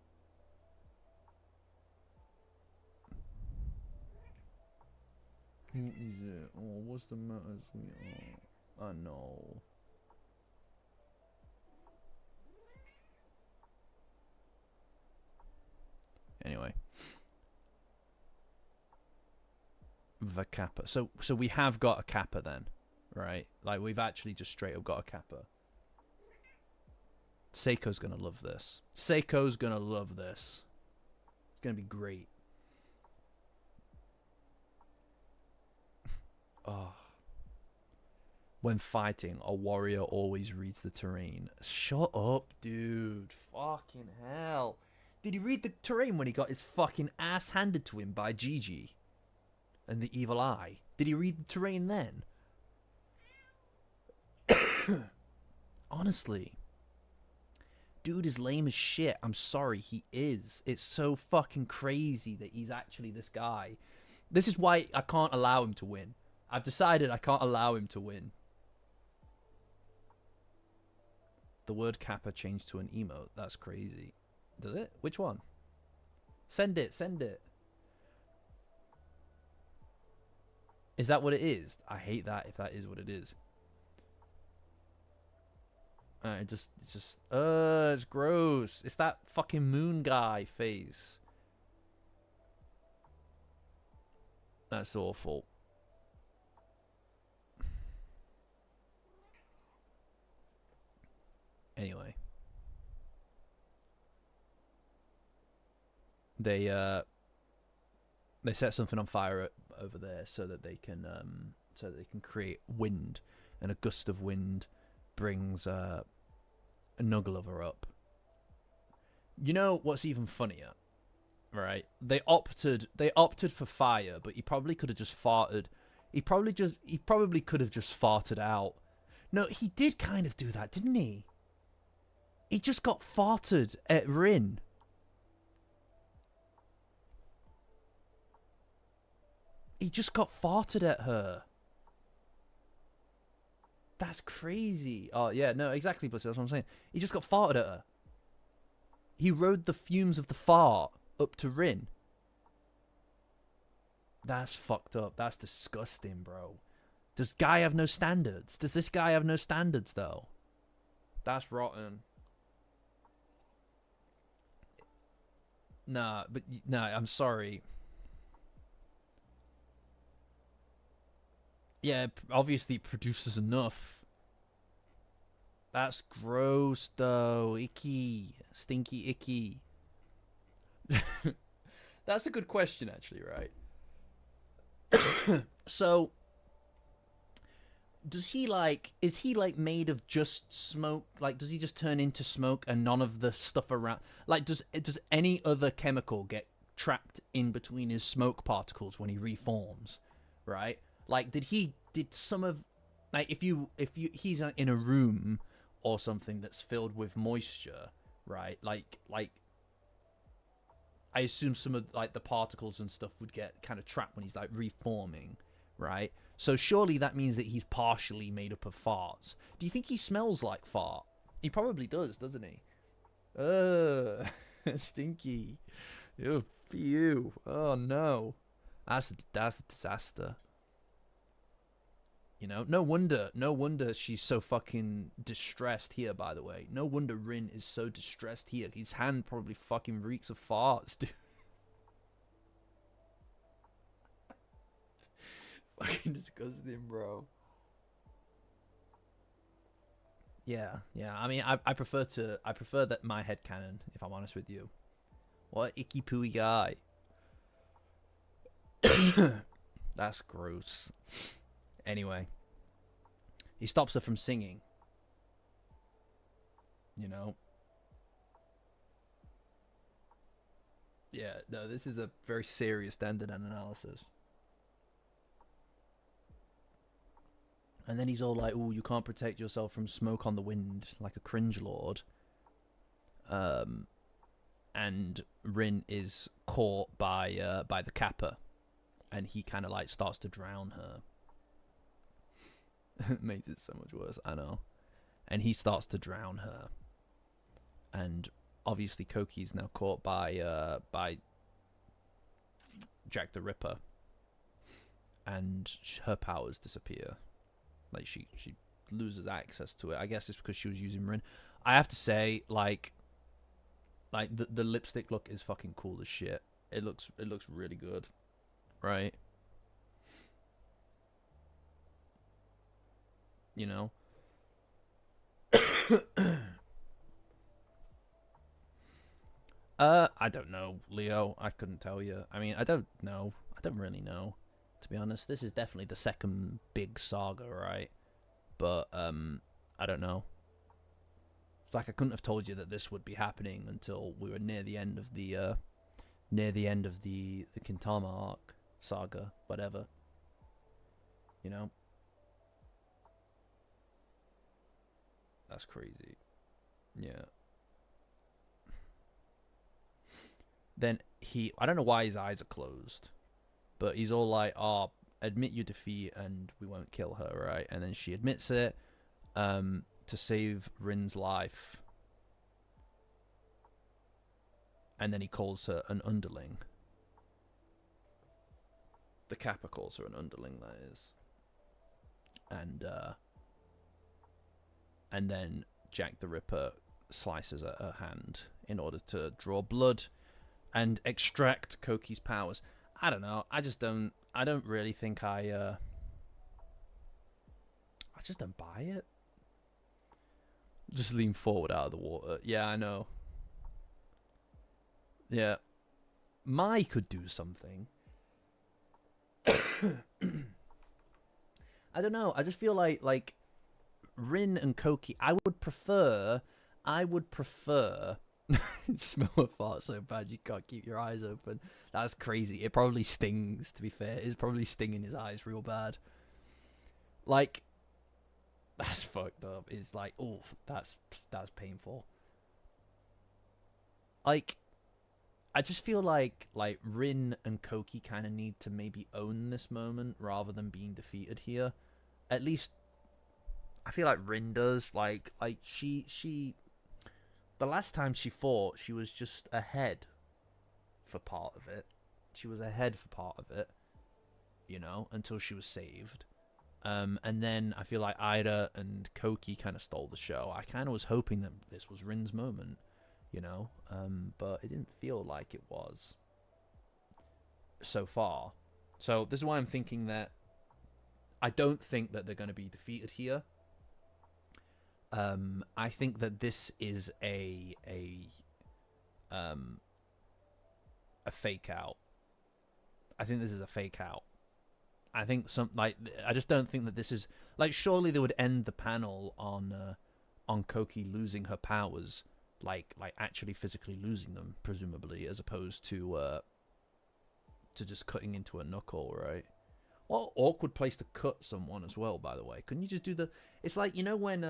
Who is it? Oh, what's the matter, sweetheart? I know. Anyway. The Kappa. So we have got a Kappa then, right? Like, we've actually just straight up got a Kappa. Seiko's gonna love this. Seiko's gonna love this. It's gonna be great. Oh. When fighting, a warrior always reads the terrain. Shut up, dude. Fucking hell. Did he read the terrain when he got his fucking ass handed to him by Gigi and the evil eye? Did he read the terrain then? Honestly. Dude is lame as shit. I'm sorry, he is. It's so fucking crazy that he's actually this guy. This is why I can't allow him to win. I've decided I can't allow him to win. The word Kappa changed to an emote. That's crazy. Does it? Which one? Send it. Send it. Is that what it is? I hate that if that is what it is. It's gross. It's that fucking moon guy face. That's awful. Anyway. They set something on fire over there so that they can create wind, and a gust of wind brings a Nugglover up. You know what's even funnier, right? They opted for fire, but he probably could have just farted. He probably could have just farted out. No, he did kind of do that, didn't he? He just got farted at Rin. He just got farted at her. That's crazy. Oh, yeah, no, exactly, Pussy. That's what I'm saying. He just got farted at her. He rode the fumes of the fart up to Rin. That's fucked up. That's disgusting, bro. Does guy have no standards? Does this guy have no standards, though? That's rotten. Nah, I'm sorry. Yeah, obviously it produces enough. That's gross, though. Icky. Stinky icky. That's a good question, actually, right? So, is he made of just smoke? Like, does he just turn into smoke and none of the stuff around? Like, does any other chemical get trapped in between his smoke particles when he reforms? Right? Like, did some of, like, if he's in a room or something that's filled with moisture, right? Like I assume some of, like, the particles and stuff would get kind of trapped when he's, like, reforming, right? So surely that means that he's partially made up of farts. Do you think he smells like fart? He probably does, doesn't he? Stinky. Ew. Oh no. That's a disaster. You know, no wonder she's so fucking distressed here, by the way. No wonder Rin is so distressed here. His hand probably fucking reeks of farts, dude. Fucking disgusting, bro. Yeah, yeah. I mean, I prefer that my headcanon, if I'm honest with you. What icky pooey guy? That's gross. Anyway, he stops her from singing. You know. Yeah. No, this is a very serious Dandadan analysis. And then he's all like, "Oh, you can't protect yourself from smoke on the wind like a cringe lord." Um, and Rin is caught by the Kappa, and he kind of like starts to drown her. It makes it so much worse. I know. And he starts to drown her, and obviously Koki's now caught by Jack the Ripper, and her powers disappear. Like she loses access to it. I guess it's because she was using Rin. I have to say, like the lipstick look is fucking cool as shit. It looks really good, right? You know. I don't know, Leo. I couldn't tell you. I mean, I don't know. I don't really know, to be honest. This is definitely the second big saga, right? But I don't know. It's like I couldn't have told you that this would be happening until we were near the end of the Kintama arc saga, whatever. You know, that's crazy. Yeah. Then I don't know why his eyes are closed, but he's all like, "Oh, admit your defeat, and we won't kill her, right?" And then she admits it, to save Rin's life, and then he calls her an underling. The Kappa calls her an underling, that is, and then Jack the Ripper slices at her hand in order to draw blood and extract Koki's powers. I don't know. I don't really think I just don't buy it. Just lean forward out of the water. Yeah, I know. Yeah. Mai could do something. I don't know. I just feel like Rin and Koki. I would prefer. Smell a fart so bad you can't keep your eyes open. That's crazy. It probably stings. To be fair, it's probably stinging his eyes real bad. Like, that's fucked up. It's like, oh, that's painful. Like, I just feel like Rin and Koki kind of need to maybe own this moment rather than being defeated here. At least I feel like Rin does. Like she the last time she fought, she was just ahead for part of it. She was ahead for part of it, you know, until she was saved. And then I feel like Ida and Koki kind of stole the show. I kind of was hoping that this was Rin's moment, you know, but it didn't feel like it was so far. So this is why I'm thinking that I don't think that they're going to be defeated here. I think that this is a fake out. I think this is a fake out. I think I just don't think that this is like. Surely they would end the panel on Koki losing her powers, like actually physically losing them, presumably, as opposed to just cutting into a knuckle, right? What awkward place to cut someone as well, by the way. Couldn't you just do the? It's like, you know when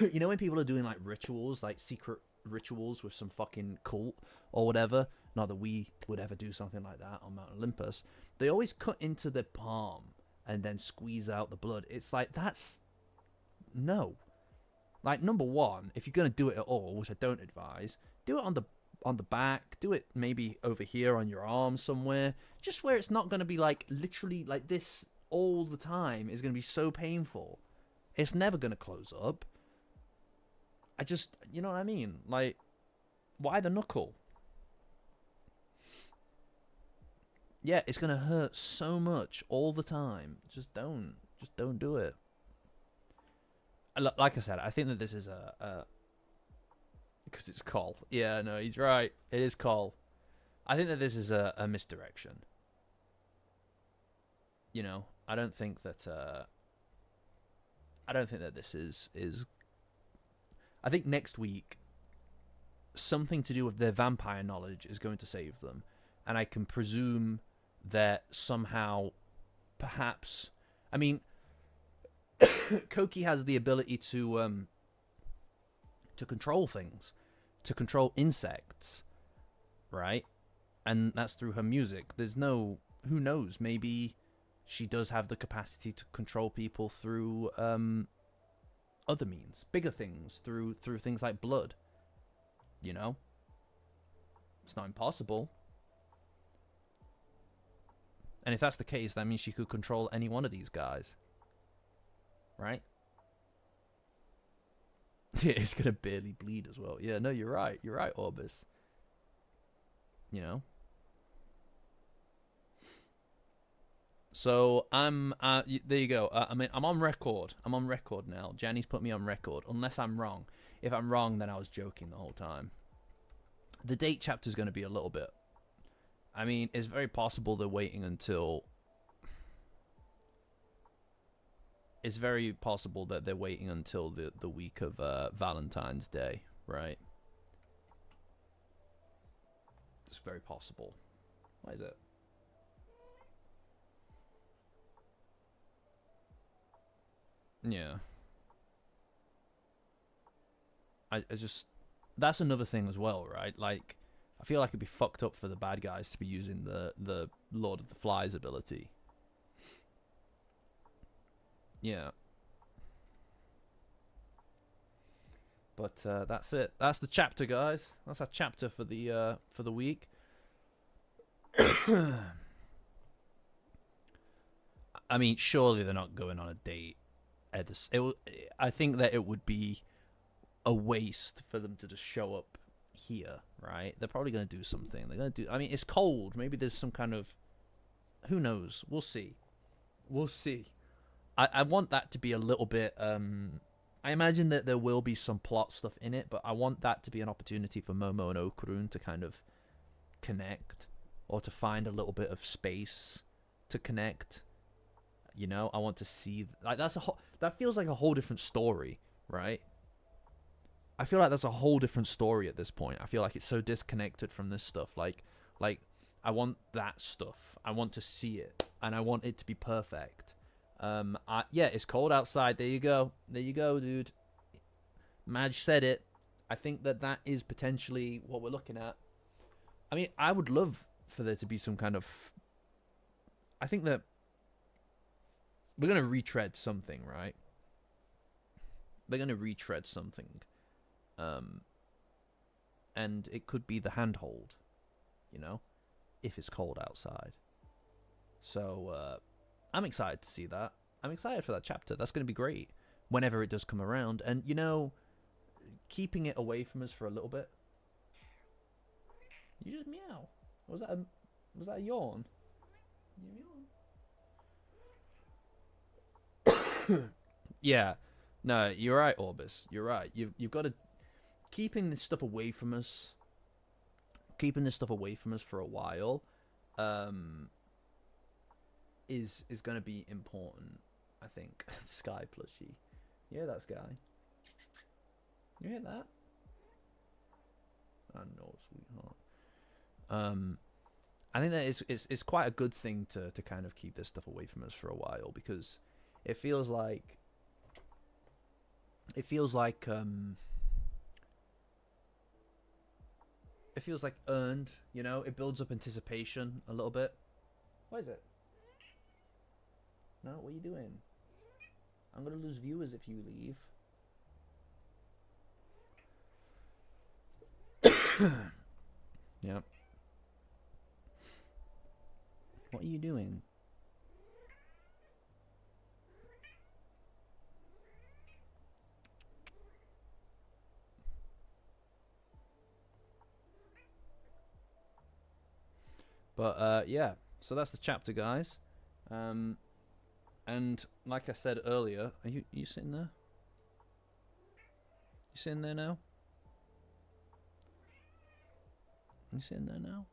you know when people are doing like rituals, like secret rituals with some fucking cult or whatever. Not that we would ever do something like that on Mount Olympus. They always cut into their palm and then squeeze out the blood. It's like, that's no. Like, number one, if you're gonna do it at all, which I don't advise, do it on the back. Do it maybe over here on your arm somewhere, just where it's not gonna be like literally like this all the time. Is gonna be so painful. It's never gonna close up. I just, you know what I mean? Like, why the knuckle? Yeah, it's gonna hurt so much all the time. Just don't do it. like I said, I think that this is a because it's Cole. Yeah, no, he's right. It is Cole. I think that this is a misdirection. You know, I don't think that this is. I think next week something to do with their vampire knowledge is going to save them, and I can presume that somehow, perhaps, I mean, Koki has the ability to control things, to control insects, right? And that's through her music. There's no, who knows, maybe she does have the capacity to control people through other means, bigger things, through things like blood. You know, it's not impossible. And if that's the case, that means she could control any one of these guys, right? Yeah, it's gonna barely bleed as well. Yeah, no, you're right. You're right, Orbis. You know. So I'm. There you go. I mean, I'm on record. I'm on record now. Janny's put me on record. Unless I'm wrong. If I'm wrong, then I was joking the whole time. The date chapter is going to be a little bit. I mean, it's very possible they're waiting until. It's very possible that they're waiting until the week of Valentine's Day, right? It's very possible. Why is it? Yeah. I just, that's another thing as well, right? Like, I feel like it'd be fucked up for the bad guys to be using the Lord of the Flies ability. Yeah. But that's it. That's the chapter, guys. That's our chapter for the week. I mean, surely they're not going on a date. I think that it would be a waste for them to just show up here, right? They're probably going to do something. They're going to do. I mean, it's cold. Maybe there's some kind of. Who knows? We'll see. We'll see. I want that to be a little bit. I imagine that there will be some plot stuff in it, but I want that to be an opportunity for Momo and Okurun to kind of connect, or to find a little bit of space to connect. You know, I want to see like that feels like a whole different story, right? I feel like that's a whole different story at this point. I feel like it's so disconnected from this stuff. Like I want that stuff. I want to see it, and I want it to be perfect. Yeah, it's cold outside. There you go. There you go, dude. Madge said it. I think that is potentially what we're looking at. I mean, I would love for there to be some kind of. I think that we're gonna retread something, right? They're gonna retread something. And it could be the handhold, you know, if it's cold outside. So I'm excited to see that. I'm excited for that chapter. That's going to be great whenever it does come around. And, you know, keeping it away from us for a little bit. You just meow. Was that a yawn? You yawn? Yeah. No, you're right, Orbis. You're right. You've got to keeping this stuff away from us. Keeping this stuff away from us for a while, is going to be important. I think. Sky plushie. You hear that, Sky? You hear that? I know, sweetheart. I think that it's quite a good thing to kind of keep this stuff away from us for a while, because it feels like earned, you know. It builds up anticipation a little bit. What is it? No, what are you doing? I'm gonna lose viewers if you leave. Yeah. What are you doing? But yeah, so that's the chapter, guys. And like I said earlier, are you sitting there? You sitting there now? You sitting there now?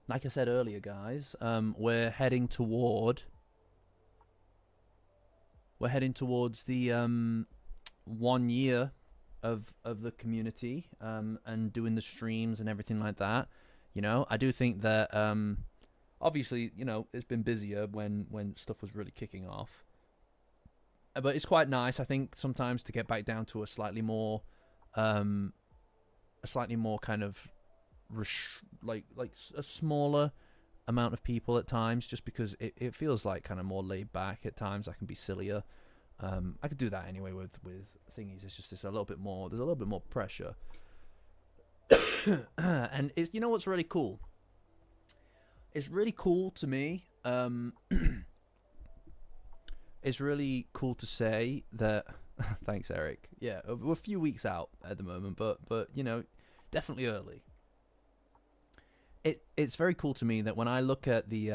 Like I said earlier, guys, we're heading towards the 1 year of the community, and doing the streams and everything like that. You know, I do think that obviously, you know, it's been busier when stuff was really kicking off, but it's quite nice, I think, sometimes to get back down to a slightly more kind of like a smaller amount of people at times, just because it feels like kind of more laid back at times. I can be sillier. I could do that anyway with thingies. It's just there's a little bit more pressure. And it's, you know what's really cool? It's really cool to me. It's really cool to say that. Thanks, Eric. Yeah, we're a few weeks out at the moment, but you know, definitely early. It's very cool to me that when I look at the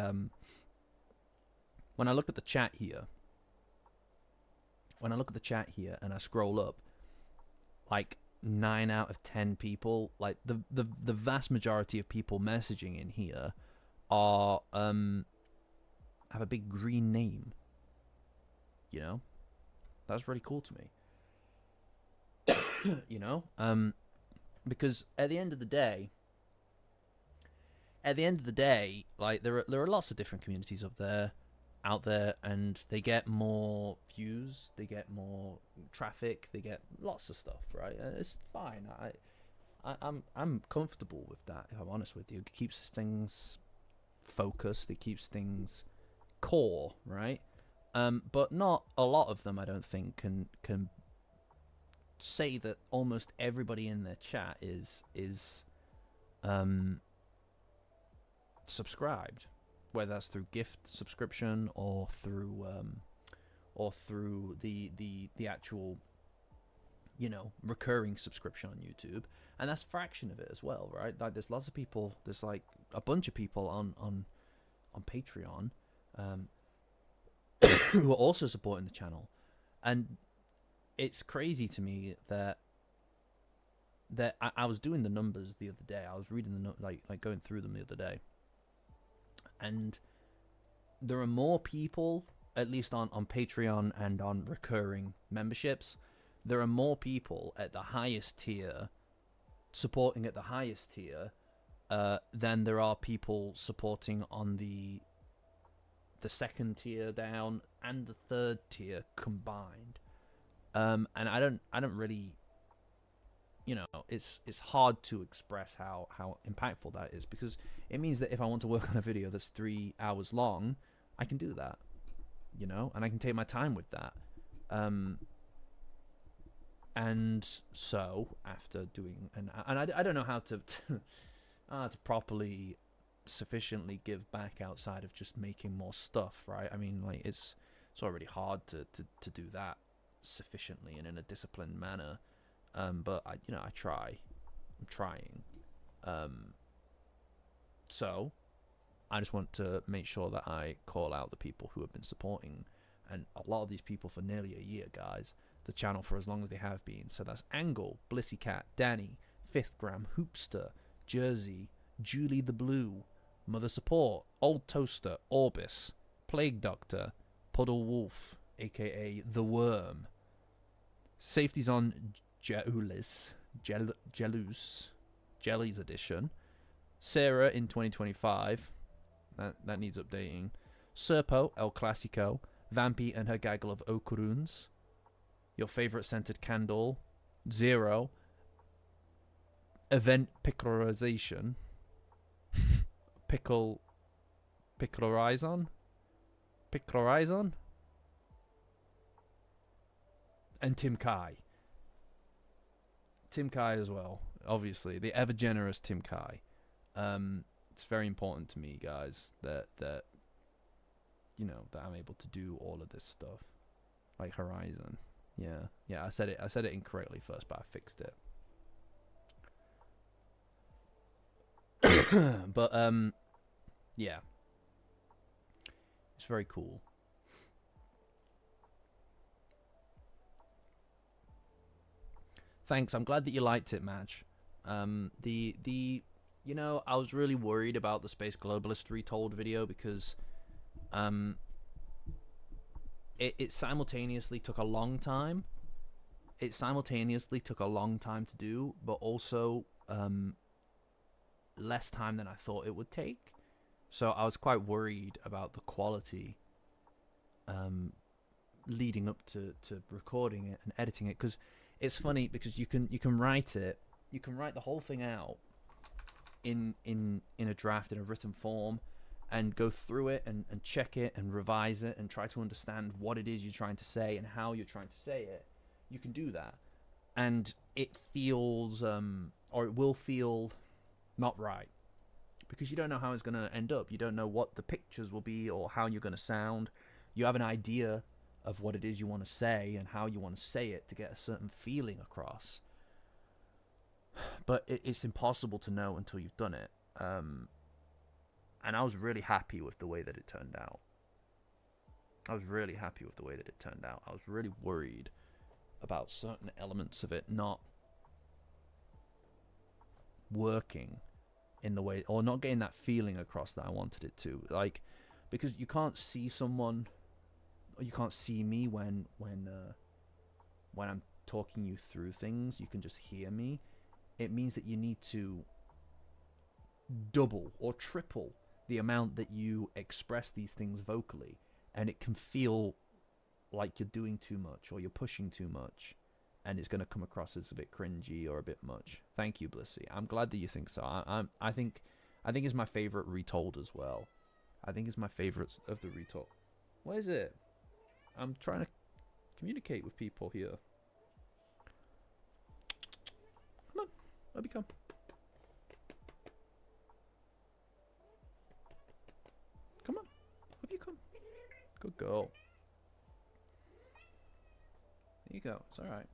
chat here, and I scroll up, like 9 out of 10 people, like the vast majority of people messaging in here are have a big green name. You know, that's really cool to me. You know, because at the end of the day, like there are lots of different communities out there, and they get more views, they get more traffic, they get lots of stuff, right? It's fine. I'm comfortable with that, if I'm honest with you. It keeps things focused, it keeps things core, right? But not a lot of them, I don't think, can say that almost everybody in their chat is subscribed, whether that's through gift subscription or through the actual, you know, recurring subscription on YouTube. And that's a fraction of it as well, right? Like there's lots of people, there's like a bunch of people on Patreon who are also supporting the channel. And it's crazy to me that I was doing the numbers the other day. I was reading like going through them the other day, and there are more people, at least on Patreon and on recurring memberships, there are more people at the highest tier supporting at the highest tier than there are people supporting on the second tier down and the third tier combined. And I don't really, you know, it's hard to express how impactful that is, because it means that if I want to work on a video that's 3 hours long, I can do that, you know, and I can take my time with that. And so after doing, and I don't know how to properly sufficiently give back outside of just making more stuff, right? I mean, like it's already hard to do that sufficiently and in a disciplined manner. But I'm trying. So I just want to make sure that I call out the people who have been supporting, and a lot of these people for nearly a year, guys, the channel for as long as they have been. So that's Angle, Blissycat, Danny, Fifth Gram, Hoopster, Jersey, Julie the Blue, Mother Support, Old Toaster, Orbis, Plague Doctor, Puddle Wolf, aka The Worm, Safety's on Jealous Jellies Edition, Sarah in 2025, that needs updating, Serpo, El Clasico, Vampy and her gaggle of Okuruns, Your Favorite Scented Candle, Zero, Event Picklerization, Picklerizon, and Tim Kai as well, obviously, the ever generous Tim Kai. It's very important to me, guys, that you know, that I'm able to do all of this stuff, like Horizon. Yeah, I said it incorrectly first, but I fixed it. But yeah, it's very cool. Thanks. I'm glad that you liked it, Madge. You know, I was really worried about the Space Globalist Retold video because um, it simultaneously took a long time. It simultaneously took a long time to do, but also less time than I thought it would take. So I was quite worried about the quality leading up to recording it and editing it, because it's funny because you can write it, you can write the whole thing out in a draft in a written form and go through it and check it and revise it and try to understand what it is you're trying to say and how you're trying to say it. You can do that, and it feels or it will feel not right because you don't know how it's going to end up. You don't know what the pictures will be or how you're going to sound. You have an idea of what it is you want to say and how you want to say it to get a certain feeling across, but it's impossible to know until you've done it. And I was really happy with the way that it turned out. I was really worried about certain elements of it not working in the way, or not getting that feeling across that I wanted it to. Like, because you can't see someone, or you can't see me when I'm talking you through things. You can just hear me. It means that you need to double or triple the amount that you express these things vocally, and it can feel like you're doing too much or you're pushing too much, and it's going to come across as a bit cringy or a bit much. Thank you, Blissy. I'm glad that you think so. I think it's my favorite retold as well. I think it's my favorite of the retold. What is it? I'm trying to communicate with people here. Come on, let me come. Come on, let me come. Good girl. There you go. It's all right.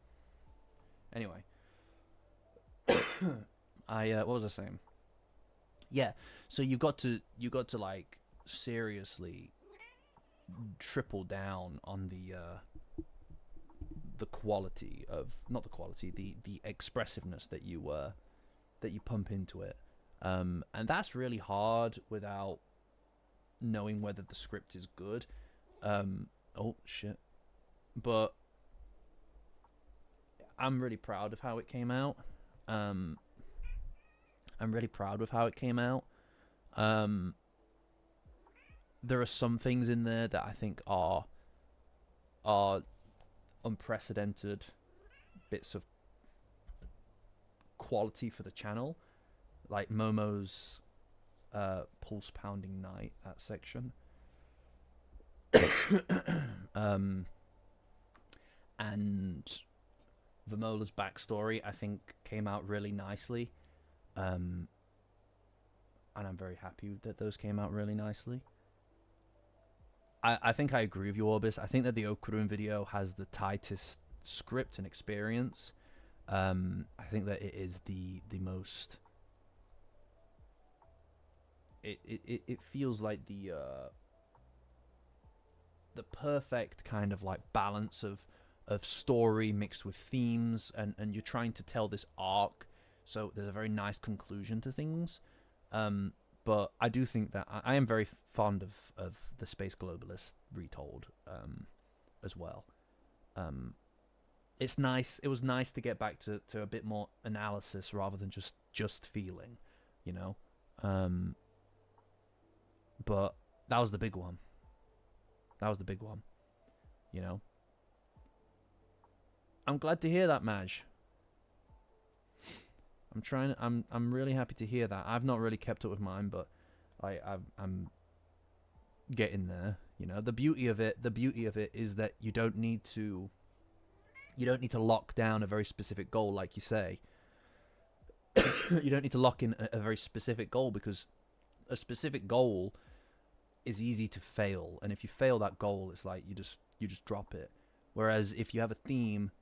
Anyway, what was I saying? Yeah. So you got to like seriously triple down on the quality of, not the quality, the expressiveness that you pump into it, and that's really hard without knowing whether the script is good. Oh shit. But I'm really proud of how it came out. There are some things in there that I think are unprecedented bits of quality for the channel, like Momo's pulse pounding night, that section. And Vimola's backstory, I think, came out really nicely, and I'm very happy that those came out really nicely. I think I agree with you, Orbis. I think that the Okurun video has the tightest script and experience. I think that it is the most. It feels like the perfect kind of like balance of story mixed with themes, and you're trying to tell this arc, so there's a very nice conclusion to things. But I do think that I am very fond of the Space Globalist retold as well. It's nice. It was nice to get back to a bit more analysis rather than just feeling, you know. But that was the big one. You know. I'm glad to hear that, Maj. I'm really happy to hear that. I've not really kept up with mine, but I'm getting there. You know, the beauty of it is that you don't need to lock down a very specific goal, like you say. You don't need to lock in a very specific goal, because a specific goal is easy to fail, and if you fail that goal, it's like you just drop it. Whereas if you have a theme,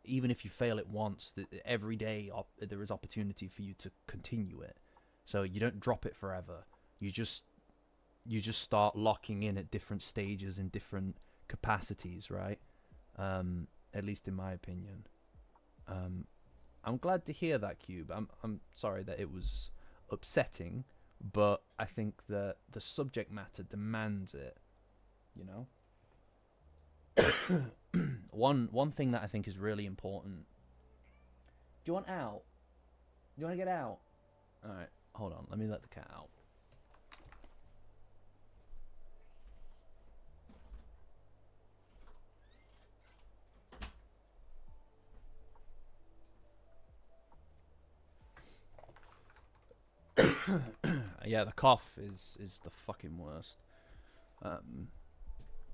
even if you fail it once, every day there is opportunity for you to continue it. So you don't drop it forever. You just start locking in at different stages in different capacities, right? At least in my opinion. I'm glad to hear that, Cube. I'm sorry that it was upsetting, but I think that the subject matter demands it. You know, one thing that I think is really important. Do you want out? Do you want to get out? All right, hold on. Let me let the cat out. Yeah, the cough is the fucking worst.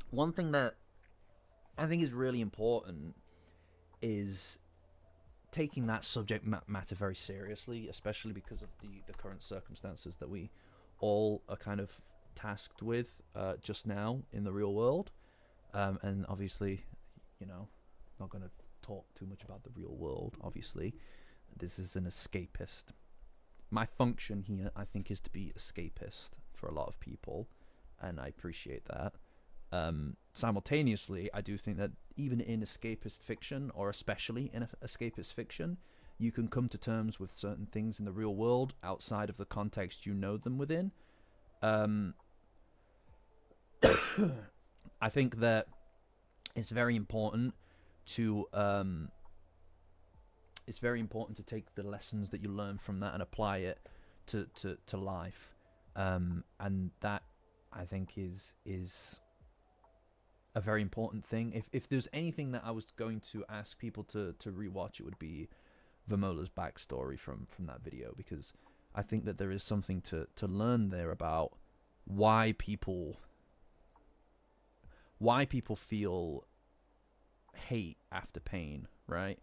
One thing that I think is really important is taking that subject matter very seriously, especially because of the current circumstances that we all are kind of tasked with just now in the real world. And obviously, you know, not going to talk too much about the real world. Obviously, this is an escapist. My function here, I think, is to be escapist for a lot of people, and I appreciate that. Simultaneously, I do think that even in escapist fiction, or especially in escapist fiction, you can come to terms with certain things in the real world outside of the context you know them within. I think that it's very important to take the lessons that you learn from that and apply it to life, and that I think is a very important thing. If there's anything that I was going to ask people to rewatch, it would be Vamola's backstory from that video, because I think that there is something to learn there about why people feel hate after pain, right?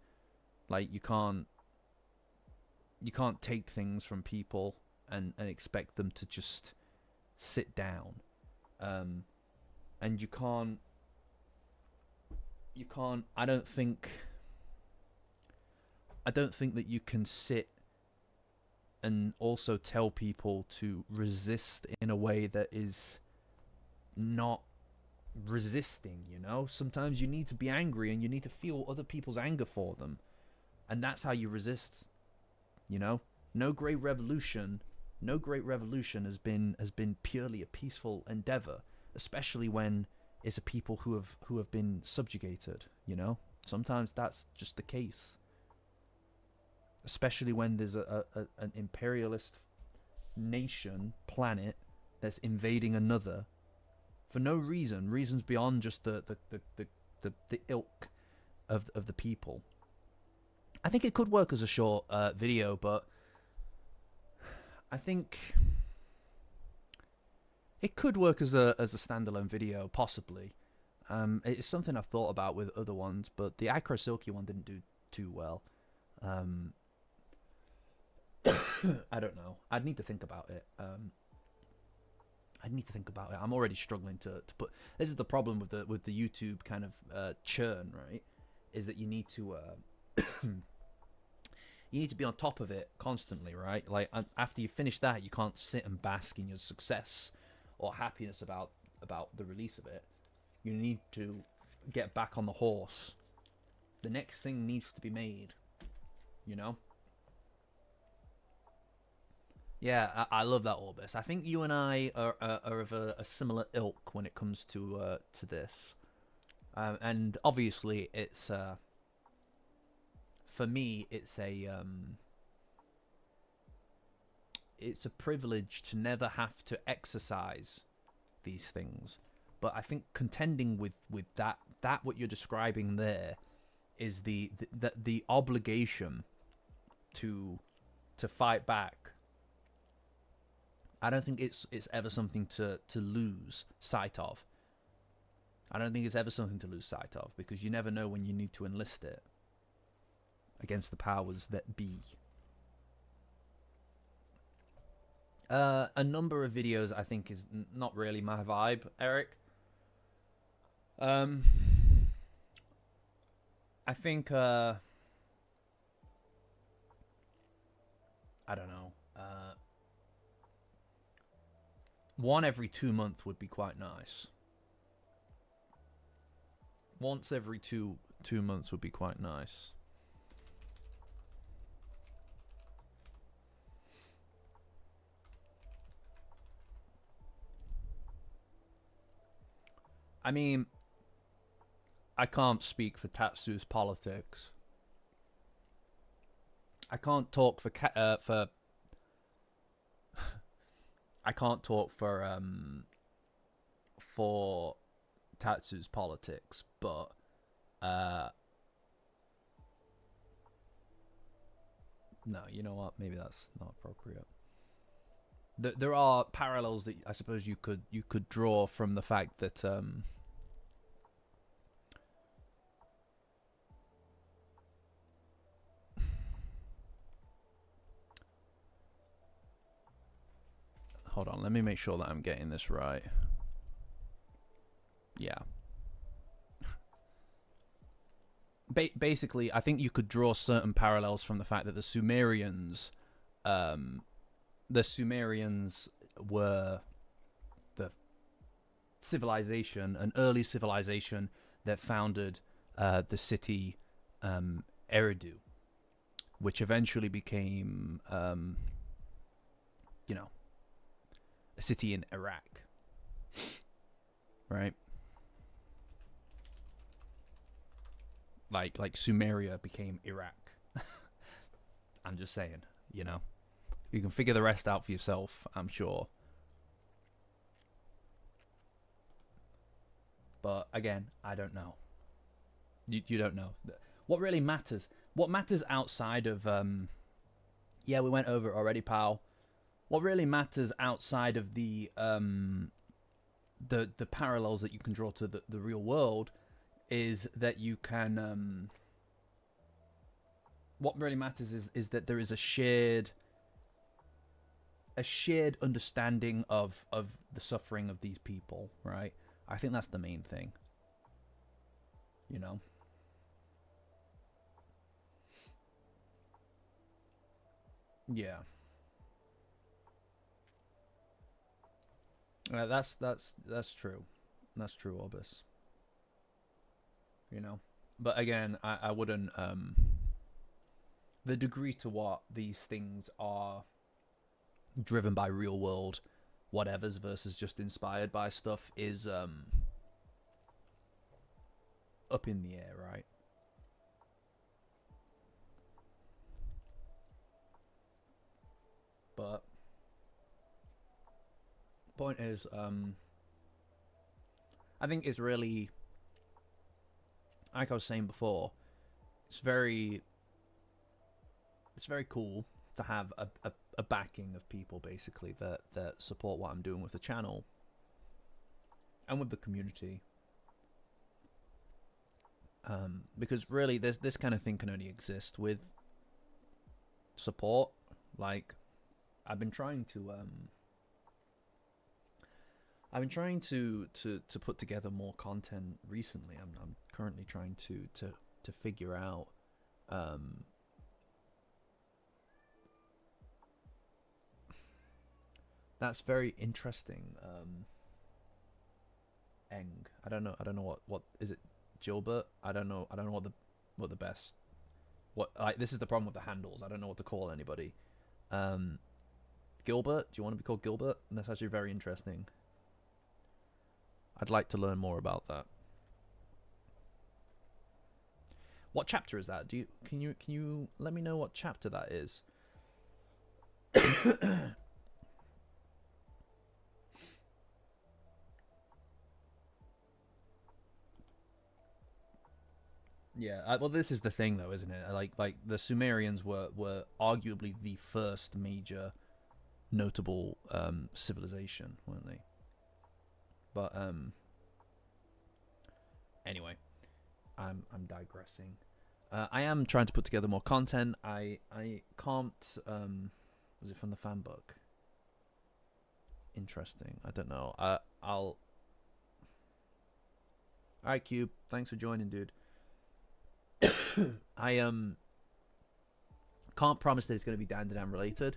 Like you can't take things from people and expect them to just sit down, and you can't. I don't think that you can sit and also tell people to resist in a way that is not resisting. You know, sometimes you need to be angry and you need to feel other people's anger for them, and that's how you resist. You know, no great revolution has been purely a peaceful endeavor, especially when it's a people who have been subjugated. You know, sometimes that's just the case, especially when there's an imperialist nation planet that's invading another for no reasons beyond just the ilk of the people. I think it could work as a short video, but I think it could work as a standalone video, possibly. It's something I've thought about with other ones, but the Acro Silky one didn't do too well. I don't know. I'd need to think about it. I'm already struggling to put. This is the problem with the YouTube kind of churn, right? Is that you need to you need to be on top of it constantly, right? Like after you finish that, you can't sit and bask in your success or happiness about the release of it. You need to get back on the horse. The next thing needs to be made, you know? Yeah, I love that, Orbis. I think you and I are of a similar ilk when it comes to this. And obviously it's for me it's a privilege to never have to exercise these things. But I think contending with that what you're describing there is the obligation to fight back. I don't think it's ever something to lose sight of. I don't think it's ever something to lose sight of, because you never know when you need to enlist it against the powers that be. A number of videos I think is not really my vibe, Eric. I think I don't know. One every 2 months would be quite nice. Once every two months would be quite nice. I mean, I can't speak for Tatsu's politics. I can't talk for I can't talk for Tatsu's politics, but uh no, you know what? Maybe that's not appropriate. There are parallels that I suppose you could draw from the fact that hold on, let me make sure that I'm getting this right. Yeah. Basically, I think you could draw certain parallels from the fact that the Sumerians were the civilization, an early civilization that founded the city Eridu, which eventually became, you know, a city in Iraq, right? Like Sumeria became Iraq. I'm just saying, you know. You can figure the rest out for yourself, I'm sure. But again, I don't know. You don't know. What really matters? What matters outside of yeah, we went over it already, pal. What really matters outside of the parallels that you can draw to the real world is that you can what really matters is that there is a shared understanding of the suffering of these people, right? I think that's the main thing, you know. Yeah. That's true. That's true, Orbis. You know, but again, I wouldn't the degree to what these things are driven by real world whatever's versus just inspired by stuff is up in the air, right? But point is, I think it's really, like I was saying before, it's very cool to have a backing of people basically that support what I'm doing with the channel and with the community. Because really, this kind of thing can only exist with support. Like, I've been trying to put together more content recently. I'm currently trying to figure out that's very interesting. Eng. I don't know what is it, Gilbert? I don't know what the best what like this is the problem with the handles. I don't know what to call anybody. Um Gilbert? Do you want to be called Gilbert? And that's actually very interesting. I'd like to learn more about that. What chapter is that? Can you let me know what chapter that is? Yeah, well, this is the thing, though, isn't it? Like the Sumerians were arguably the first major notable civilization, weren't they? But anyway, I'm digressing. I am trying to put together more content. I can't. Was it from the fan book? Interesting. I don't know. I'll. All right, Cube. Thanks for joining, dude. I can't promise that it's going to be Dandadan related.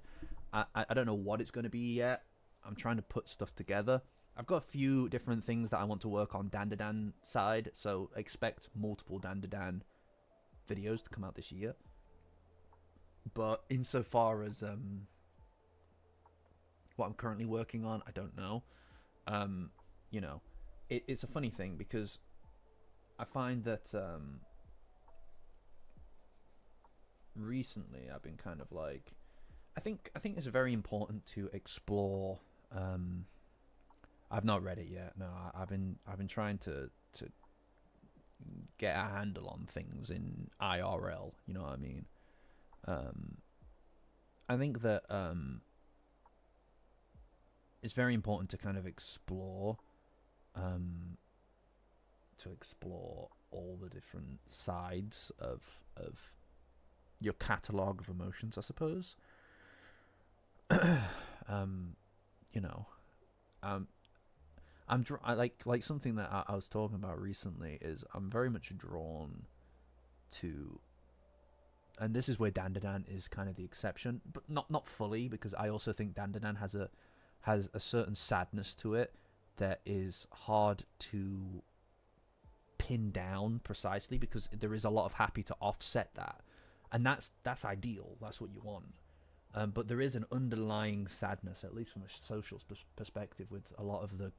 I don't know what it's going to be yet. I'm trying to put stuff together. I've got a few different things that I want to work on Dandadan side, so expect multiple Dandadan videos to come out this year. But insofar as what I'm currently working on, I don't know. You know, it's a funny thing because I find that recently I've been kind of like, I think it's very important to explore. I've not read it yet. No, I've been trying to get a handle on things in IRL. You know what I mean? I think that it's very important to kind of explore all the different sides of your catalogue of emotions, I suppose. You know, I like something that I was talking about recently is I'm very much drawn to, and this is where Dandadan is kind of the exception, but not fully, because I also think Dandadan has a certain sadness to it that is hard to pin down precisely, because there is a lot of happy to offset that, and that's ideal. That's what you want. But there is an underlying sadness, at least from a social perspective, with a lot of the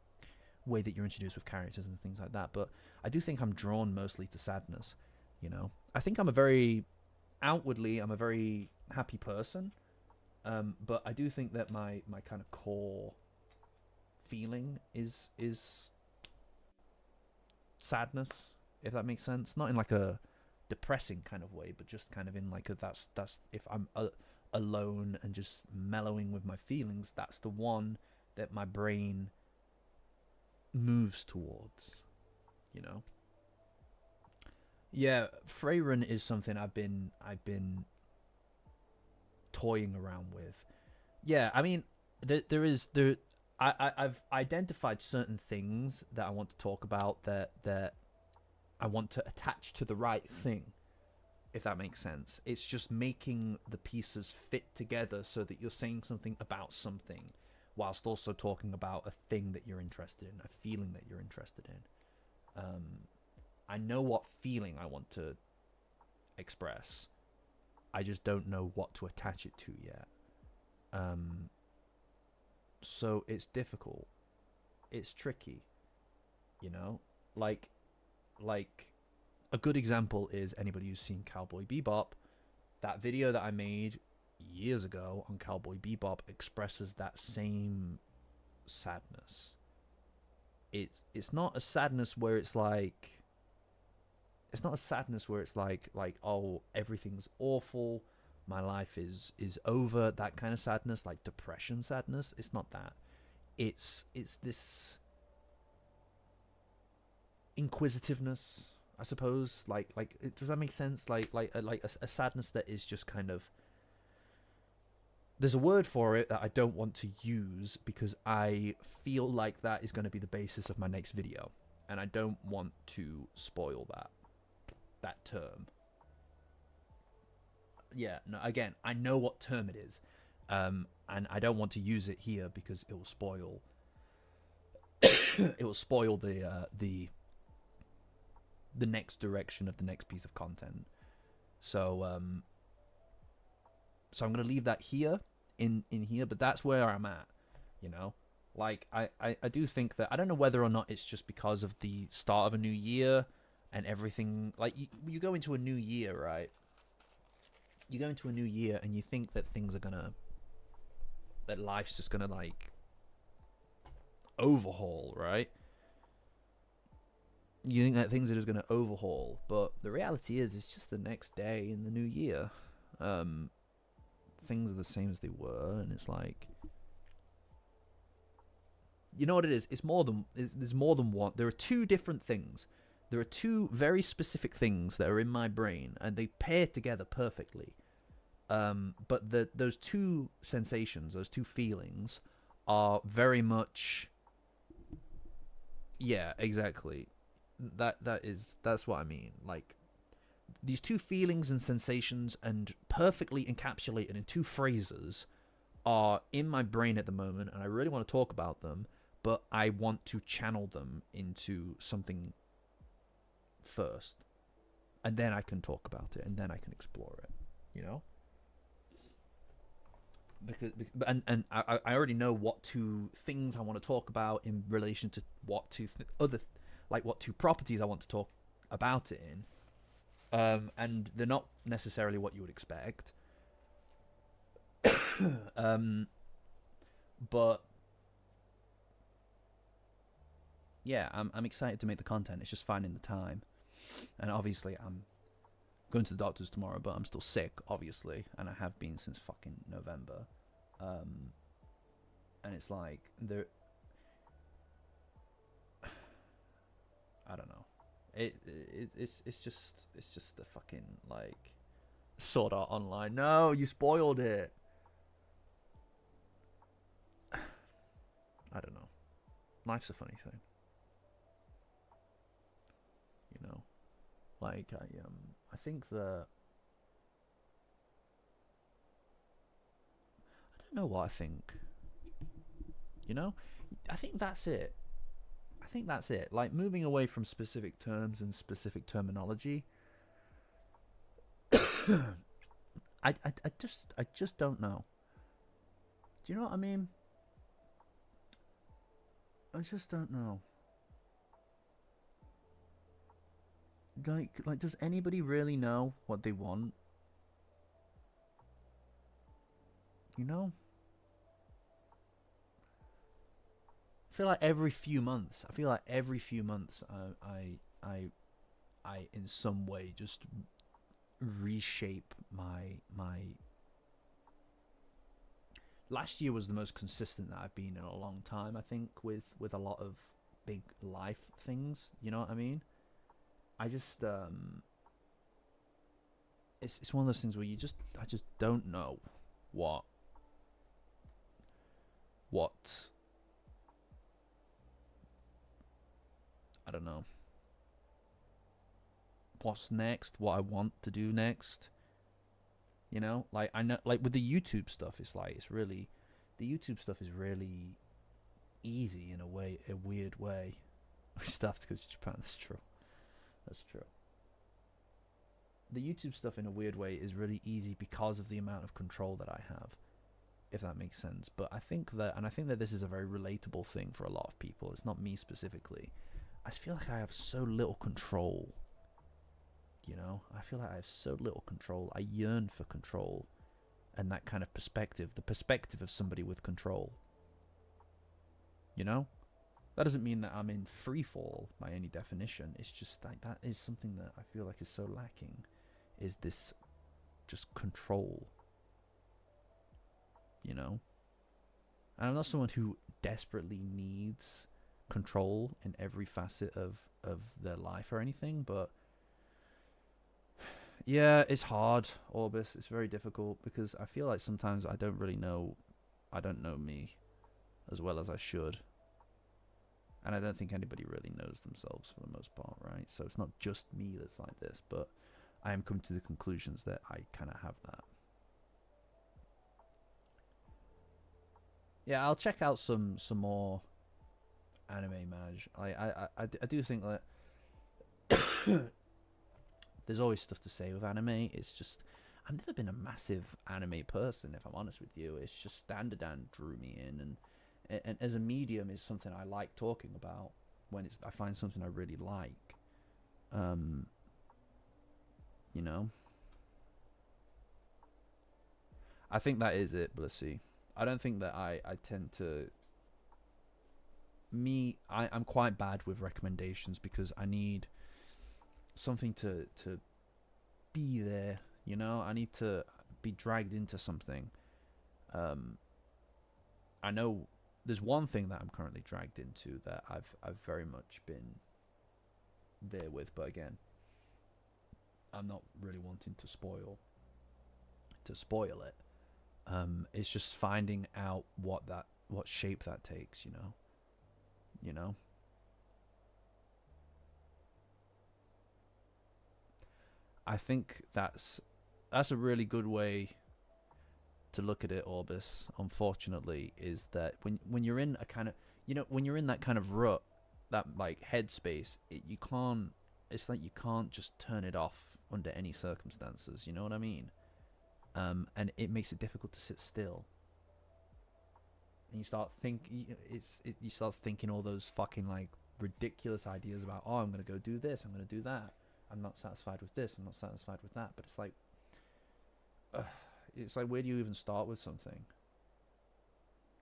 way that you're introduced with characters and things like that. But I do think I'm drawn mostly to sadness. You know, I think I'm a very happy person. But I do think that my kind of core feeling is sadness, if that makes sense. Not in like a depressing kind of way, but just kind of in like a that's if I'm alone and just mellowing with my feelings, that's the one that my brain moves towards, you know. Yeah, Freyren is something I've been toying around with. Yeah, I mean, I've identified certain things that I want to talk about that I want to attach to the right thing, if that makes sense. It's just making the pieces fit together so that you're saying something about something whilst also talking about a thing that you're interested in, a feeling that you're interested in. I know what feeling I want to express. I just don't know what to attach it to yet. So it's difficult. It's tricky, you know? Like a good example is anybody who's seen Cowboy Bebop. That video that I made years ago on Cowboy Bebop expresses that same sadness. It's not a sadness where it's like, oh, everything's awful, my life is over, that kind of sadness, like depression sadness. It's not that. It's this inquisitiveness, I suppose. Like does that make sense? Like a sadness that is just kind of, there's a word for it that I don't want to use because I feel like that is going to be the basis of my next video, and I don't want to spoil that term. Yeah, no, again, I know what term it is, and I don't want to use it here because it will spoil the next direction of the next piece of content. So I'm gonna leave that here in here, but that's where I'm at, you know. Like I do think that, I don't know whether or not it's just because of the start of a new year and everything. Like you go into a new year, right? You go into a new year and you think that that life's just gonna like overhaul, right? You think that things are just gonna overhaul, but the reality is it's just the next day in the new year. Things are the same as they were, and it's like, you know what it is? There's more than one. There are two different things. There are two very specific things that are in my brain, and they pair together perfectly. But those two sensations, those two feelings, are very much, yeah, exactly. That's what I mean. Like, these two feelings and sensations, and perfectly encapsulated in two phrases, are in my brain at the moment, and I really want to talk about them, but I want to channel them into something first, and then I can talk about it, and then I can explore it, you know? I already know what two things I want to talk about in relation to what two other, like what two properties I want to talk about it in, and they're not necessarily what you would expect. um, but yeah, I'm excited to make the content. It's just finding the time, and obviously I'm going to the doctors tomorrow, but I'm still sick, obviously, and I have been since fucking November. And it's like I don't know. It's just a fucking like Sword Art Online. No, you spoiled it. I don't know. Life's a funny thing, you know. Like I think that I don't know what I think. You know, I think that's it. I think that's it. Like moving away from specific terms and specific terminology. I just don't know. Do you know what I mean? I just don't know. Like does anybody really know what they want? You know? I feel like every few months, I in some way just reshape my. Last year was the most consistent that I've been in a long time. I think with a lot of big life things. You know what I mean? I just it's one of those things where I just don't know what what I don't know what's next, what I want to do next. You know, like I know, like with the YouTube stuff, the YouTube stuff is really easy in a way, a weird way. We still have to go to Japan. That's true. That's true. The YouTube stuff in a weird way is really easy because of the amount of control that I have, if that makes sense. But I think that this is a very relatable thing for a lot of people. It's not me specifically. I feel like I have so little control. You know, I feel like I have so little control. I yearn for control and that kind of perspective, the perspective of somebody with control. You know? That doesn't mean that I'm in free fall by any definition. It's just like that is something that I feel like is so lacking, is this just control. You know? And I'm not someone who desperately needs control in every facet of their life or anything, but yeah, it's hard, Orbis. It's very difficult because I feel like sometimes I don't know me as well as I should. And I don't think anybody really knows themselves for the most part, right? So it's not just me that's like this, but I am coming to the conclusions that I kind of have that. Yeah, I'll check out some more anime Maj. I do think that there's always stuff to say with anime. It's just I've never been a massive anime person, if I'm honest with you. It's just Dandadan drew me in, and as a medium is something I like talking about when I find something I really like. You know, I think that is it, Blissy. I don't think that I tend to. I'm quite bad with recommendations because I need something to be there. You know, I need to be dragged into something. I know there's one thing that I'm currently dragged into that I've very much been there with, but again, I'm not really wanting to spoil it. It's just finding out what shape that takes. You know. I think that's a really good way to look at it, Orbis. Unfortunately, is that when you're in a kind of when you're in that kind of rut, that like headspace, you can't. It's like you can't just turn it off under any circumstances. You know what I mean? And it makes it difficult to sit still. and you start you start thinking all those fucking like ridiculous ideas about, oh, I'm gonna go do this, I'm gonna do that, I'm not satisfied with this, I'm not satisfied with that. But it's like where do you even start with something,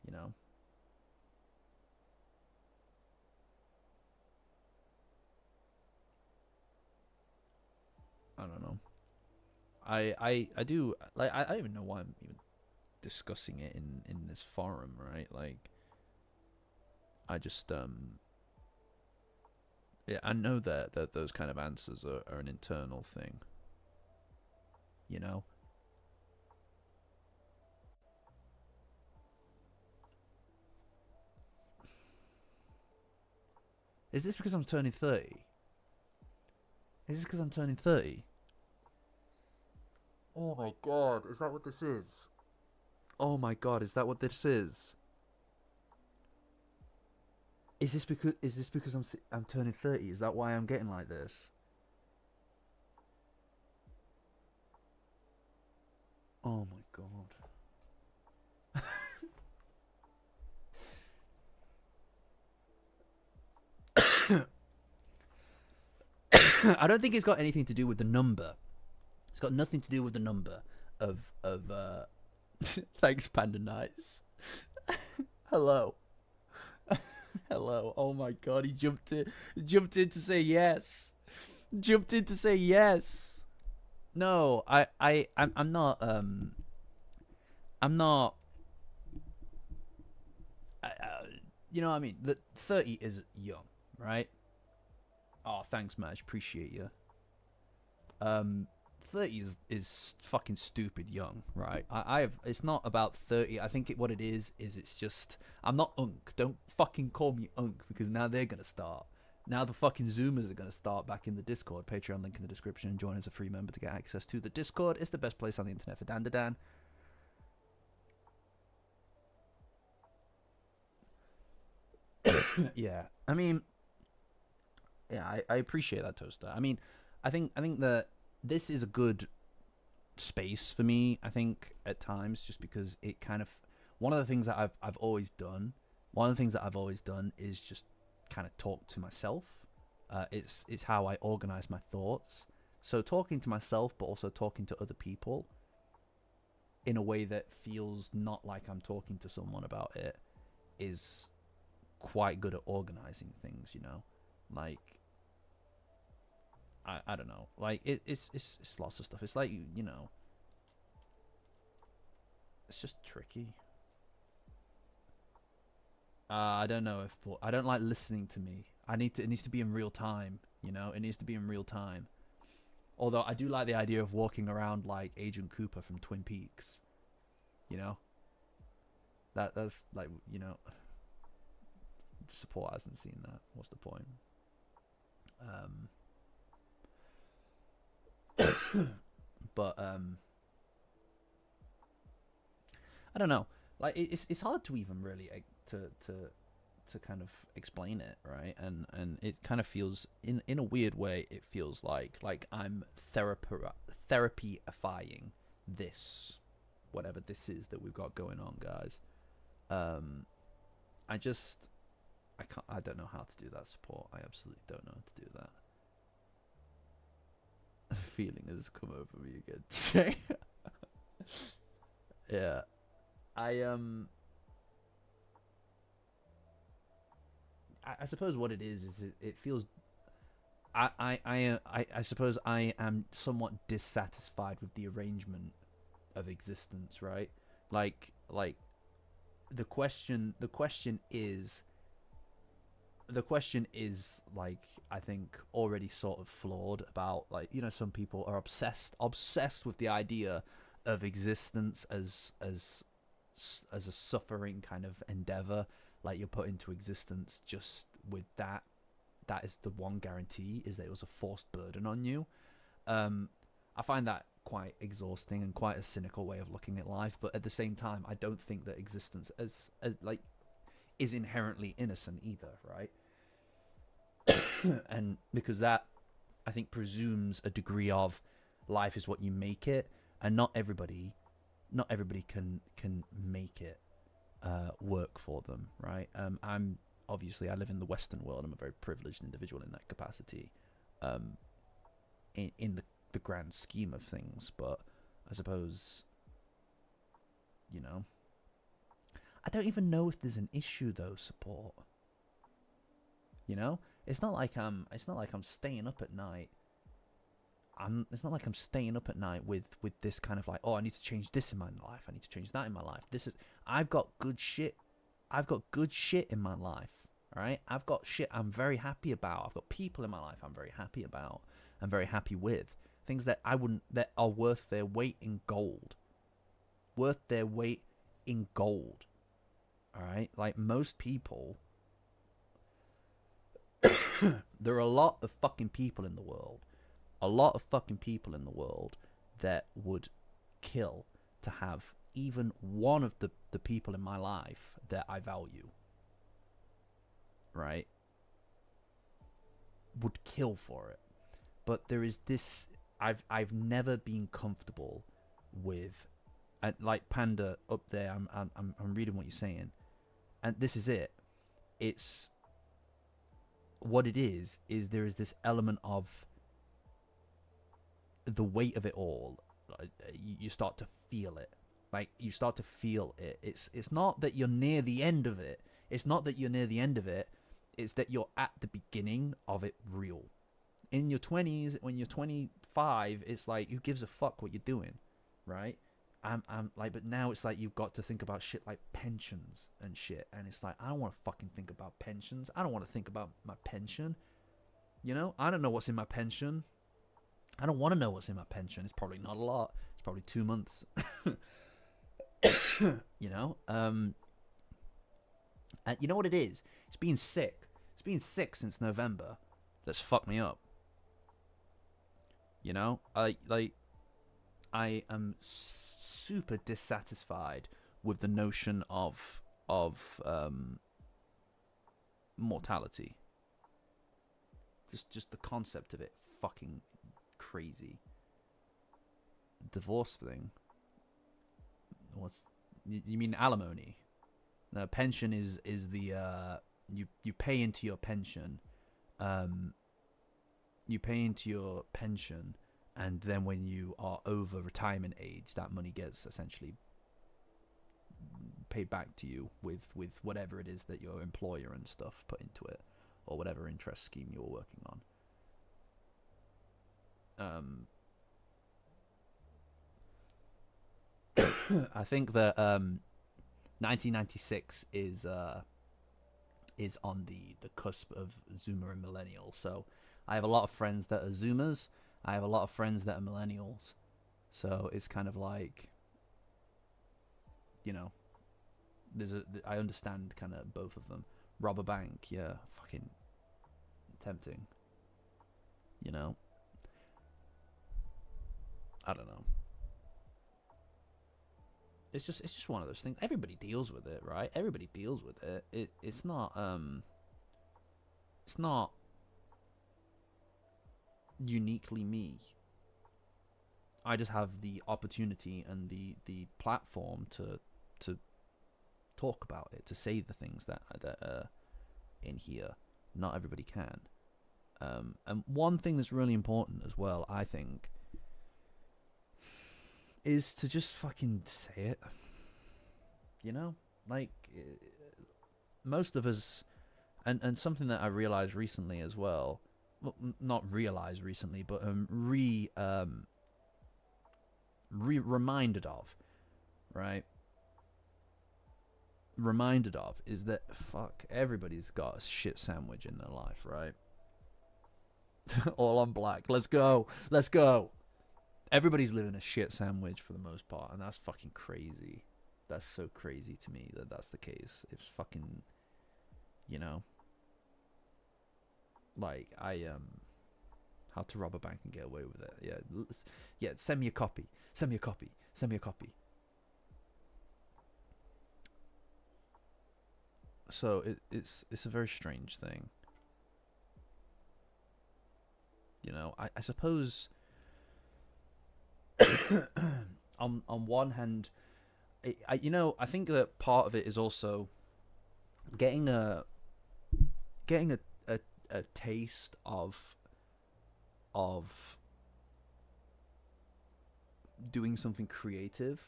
you know? I don't know. I do like I don't even know why I'm even discussing it in this forum, right? Like I just yeah, I know that those kind of answers are an internal thing, you know. Is this because I'm turning 30? Is this because I'm turning 30? Oh my god, is that what this is? Oh my god, is that what this is? Is this because I'm turning 30? Is that why I'm getting like this? Oh my god. I don't think it's got anything to do with the number. It's got nothing to do with the number of thanks Panda Nice. Hello. Hello. Oh my god, he jumped in to say yes. Jumped in to say yes. No, I'm not I'm not you know what I mean? The 30 is young, right? Oh, thanks, Madge. Appreciate you. 30 is fucking stupid young, right? I've it's not about 30. I think what it is it's just I'm not Unk. Don't fucking call me Unk because now they're gonna start. Now the fucking Zoomers are gonna start back in the Discord. Patreon link in the description. Join as a free member to get access to the Discord. It's the best place on the internet for Dandadan. Yeah, I mean, yeah, I appreciate that, Toaster. I mean, I think that this is a good space for me. I think at times, just because it kind of one of the things that I've always done. One of the things that I've always done is just kind of talk to myself. It's how I organize my thoughts. So talking to myself, but also talking to other people in a way that feels not like I'm talking to someone about it is quite good at organizing things, you know? Like I don't know. Like it's lots of stuff. It's like you know, it's just tricky. I don't know if I don't like listening to me. It needs to be in real time, you know? It needs to be in real time. Although I do like the idea of walking around like Agent Cooper from Twin Peaks, you know? That's like, you know, support hasn't seen that. What's the point? But I don't know. Like it's hard to even really to kind of explain it, right? And it kind of feels in a weird way. It feels like I'm therapyifying this, whatever this is that we've got going on, guys. I just I don't know how to do that support. I absolutely don't know how to do that. The feeling has come over me again. Yeah. I I suppose what it is it feels I suppose I am somewhat dissatisfied with the arrangement of existence, right? Like the question is like I think already sort of flawed about like, you know, some people are obsessed with the idea of existence as a suffering kind of endeavor, like you're put into existence just with that is the one guarantee, is that it was a forced burden on you. I find that quite exhausting and quite a cynical way of looking at life, but at the same time I don't think that existence as like is inherently innocent either, right? And because that I think presumes a degree of life is what you make it, and not everybody can make it. work for them, right? I'm obviously I live in the Western world. I'm a very privileged individual in that capacity, um, in the grand scheme of things. But I suppose, you know, I don't even know if there's an issue though. Support, you know, it's not like I'm staying up at night. It's not like I'm staying up at night with this kind of like, oh, I need to change this in my life. I need to change that in my life. I've got good shit. I've got good shit in my life. All right. I've got shit I'm very happy about. I've got people in my life I'm very happy about. I'm very happy with. Things that that are worth their weight in gold. Worth their weight in gold. All right. Like most people, there are a lot of fucking people in the world, that would kill to have even one of the people in my life that I value, right, would kill for it. But there is this, I've never been comfortable with, and like Panda up there, I'm reading what you're saying, and this is it. It's what it is there is this element of the weight of it all. You start to feel it. Like you start to feel it. It's not that you're near the end of it. It's that you're at the beginning of it real. In your 20s, when you're 25, it's like, who gives a fuck what you're doing, right? I'm like, but now it's like you've got to think about shit like pensions and shit, and it's like, I don't want to fucking think about pensions. I don't want to think about my pension. You know, I don't know what's in my pension. I don't want to know what's in my pension. It's probably not a lot. It's probably 2 months. You know, and you know what it is? It's being sick. It's been sick since November. That's fucked me up. You know, I am super dissatisfied with the notion of mortality. Just the concept of it, fucking crazy. Divorce thing. What's you mean alimony? No, pension is the you pay into your pension. You pay into your pension, and then when you are over retirement age, that money gets essentially paid back to you with whatever it is that your employer and stuff put into it, or whatever interest scheme you're working on. I think that 1996 is on the cusp of Zoomer and Millennial. So I have a lot of friends that are Zoomers. I have a lot of friends that are Millennials. So it's kind of like, you know, I understand kind of both of them. Rob a bank, yeah, fucking tempting. You know, I don't know. It's just one of those things. Everybody deals with it, right? Everybody deals with it. It's not uniquely me. I just have the opportunity and the platform to talk about it, to say the things that are in here. Not everybody can. And one thing that's really important as well, I think, is to just fucking say it. You know? Like, most of us, and something that I realized recently as well, well, not realized recently, but reminded of, right? Reminded of is that, fuck, everybody's got a shit sandwich in their life, right? All on black. Let's go. Everybody's living a shit sandwich for the most part, and that's fucking crazy. That's so crazy to me that that's the case. It's fucking, you know, like how to rob a bank and get away with it. Yeah. Send me a copy. So it's a very strange thing. You know, I suppose on one hand, I think that part of it is also getting a getting a taste of doing something creative,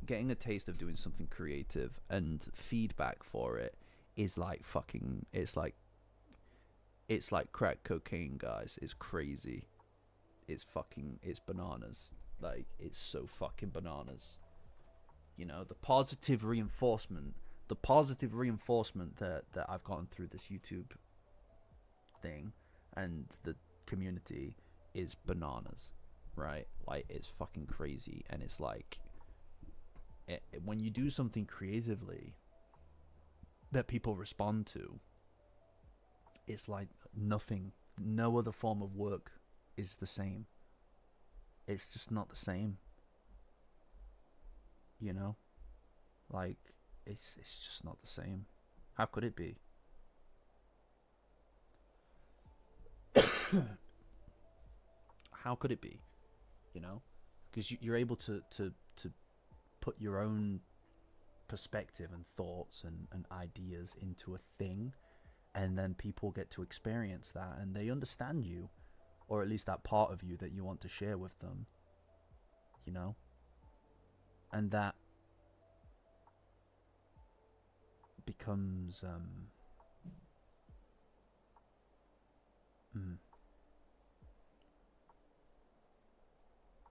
getting a taste of doing something creative and feedback for it is like fucking it's like crack cocaine, guys. It's crazy. It's bananas. Like, it's so fucking bananas. You know, the positive reinforcement that I've gotten through this YouTube thing and the community is bananas, right? Like, it's fucking crazy. And it's like, when you do something creatively that people respond to, it's like nothing. No other form of work is the same. It's just not the same. You know? Like, it's just not the same. How could it be? How could it be? You know? Because you're able to put your own perspective and thoughts and ideas into a thing, and then people get to experience that and they understand you, or at least that part of you that you want to share with them, you know? And that becomes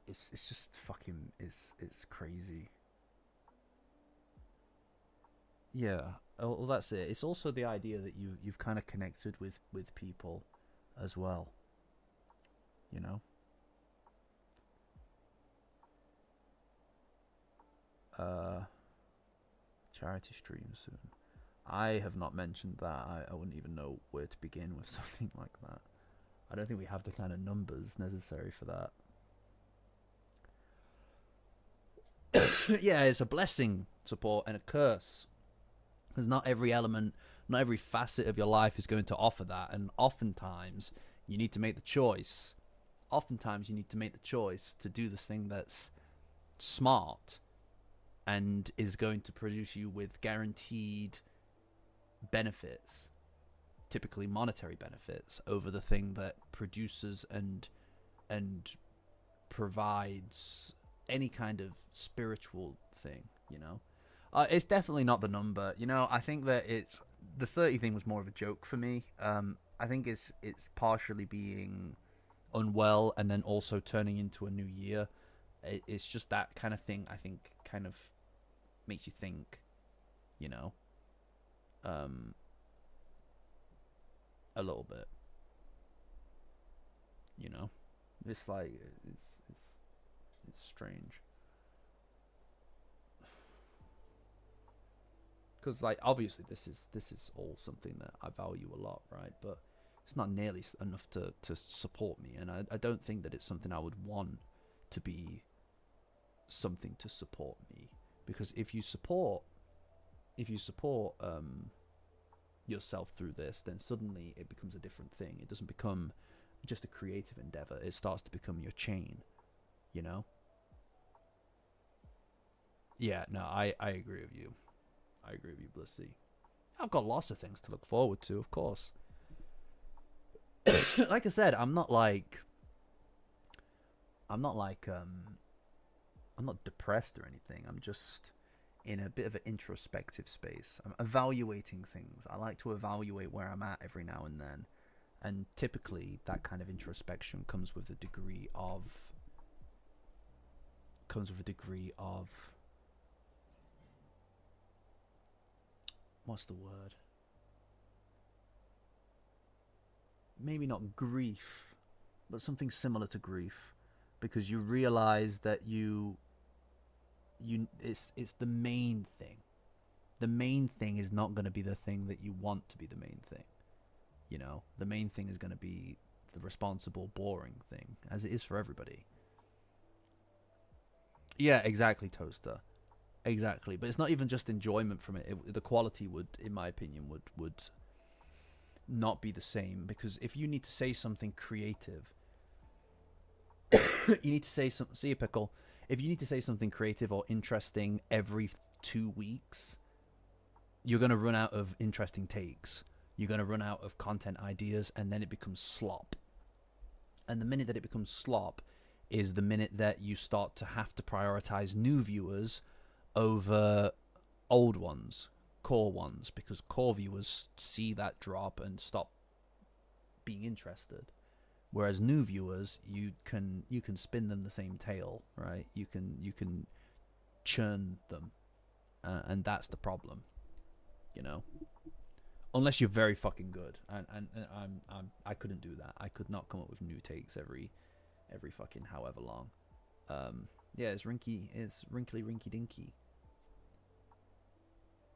it's just fucking it's crazy. Yeah. Well, that's it. It's also the idea that you've kind of connected with people as well, you know? Charity stream soon. I have not mentioned that. I wouldn't even know where to begin with something like that. I don't think we have the kind of numbers necessary for that. Yeah, it's a blessing, support, and a curse. Because not every element, not every facet of your life is going to offer that. And oftentimes, you need to make the choice. Oftentimes, you need to make the choice to do the thing that's smart and is going to produce you with guaranteed benefits, typically monetary benefits, over the thing that produces and provides any kind of spiritual thing, you know? It's definitely not the number, you know. I think that it's the 30 thing was more of a joke for me. I think it's partially being unwell and then also turning into a new year. It's just that kind of thing. I think kind of makes you think, you know, a little bit, you know. It's like it's strange. Because, like, obviously this is all something that I value a lot, right? But it's not nearly enough to support me, and I don't think that it's something I would want to be something to support me. Because if you support yourself through this, then suddenly it becomes a different thing. It doesn't become just a creative endeavor. It starts to become your chain, you know? Yeah, no, I agree with you. I agree with you, Blissy. I've got lots of things to look forward to, of course. Like I said, I'm not depressed or anything. I'm just in a bit of an introspective space. I'm evaluating things. I like to evaluate where I'm at every now and then. And typically that kind of introspection comes with a degree of what's the word? Maybe not grief, but something similar to grief, because you realize that it's the main thing. The main thing is not going to be the thing that you want to be the main thing. You know, the main thing is going to be the responsible, boring thing, as it is for everybody. Yeah, exactly, Toaster. Exactly, but it's not even just enjoyment from it. The quality would, in my opinion, would not be the same, because if you need to say something creative, you need to say something. See a pickle. if you need to say something creative or interesting every 2 weeks, you're going to run out of interesting takes. You're going to run out of content ideas, and then it becomes slop. And the minute that it becomes slop is the minute that you start to have to prioritize new viewers over old ones, core ones, because core viewers see that drop and stop being interested. Whereas new viewers, you can spin them the same tale, right? You can churn them, and that's the problem, you know. Unless you're very fucking good, and I couldn't do that. I could not come up with new takes every fucking however long. Yeah, it's Rinky, it's Wrinkly Rinky Dinky.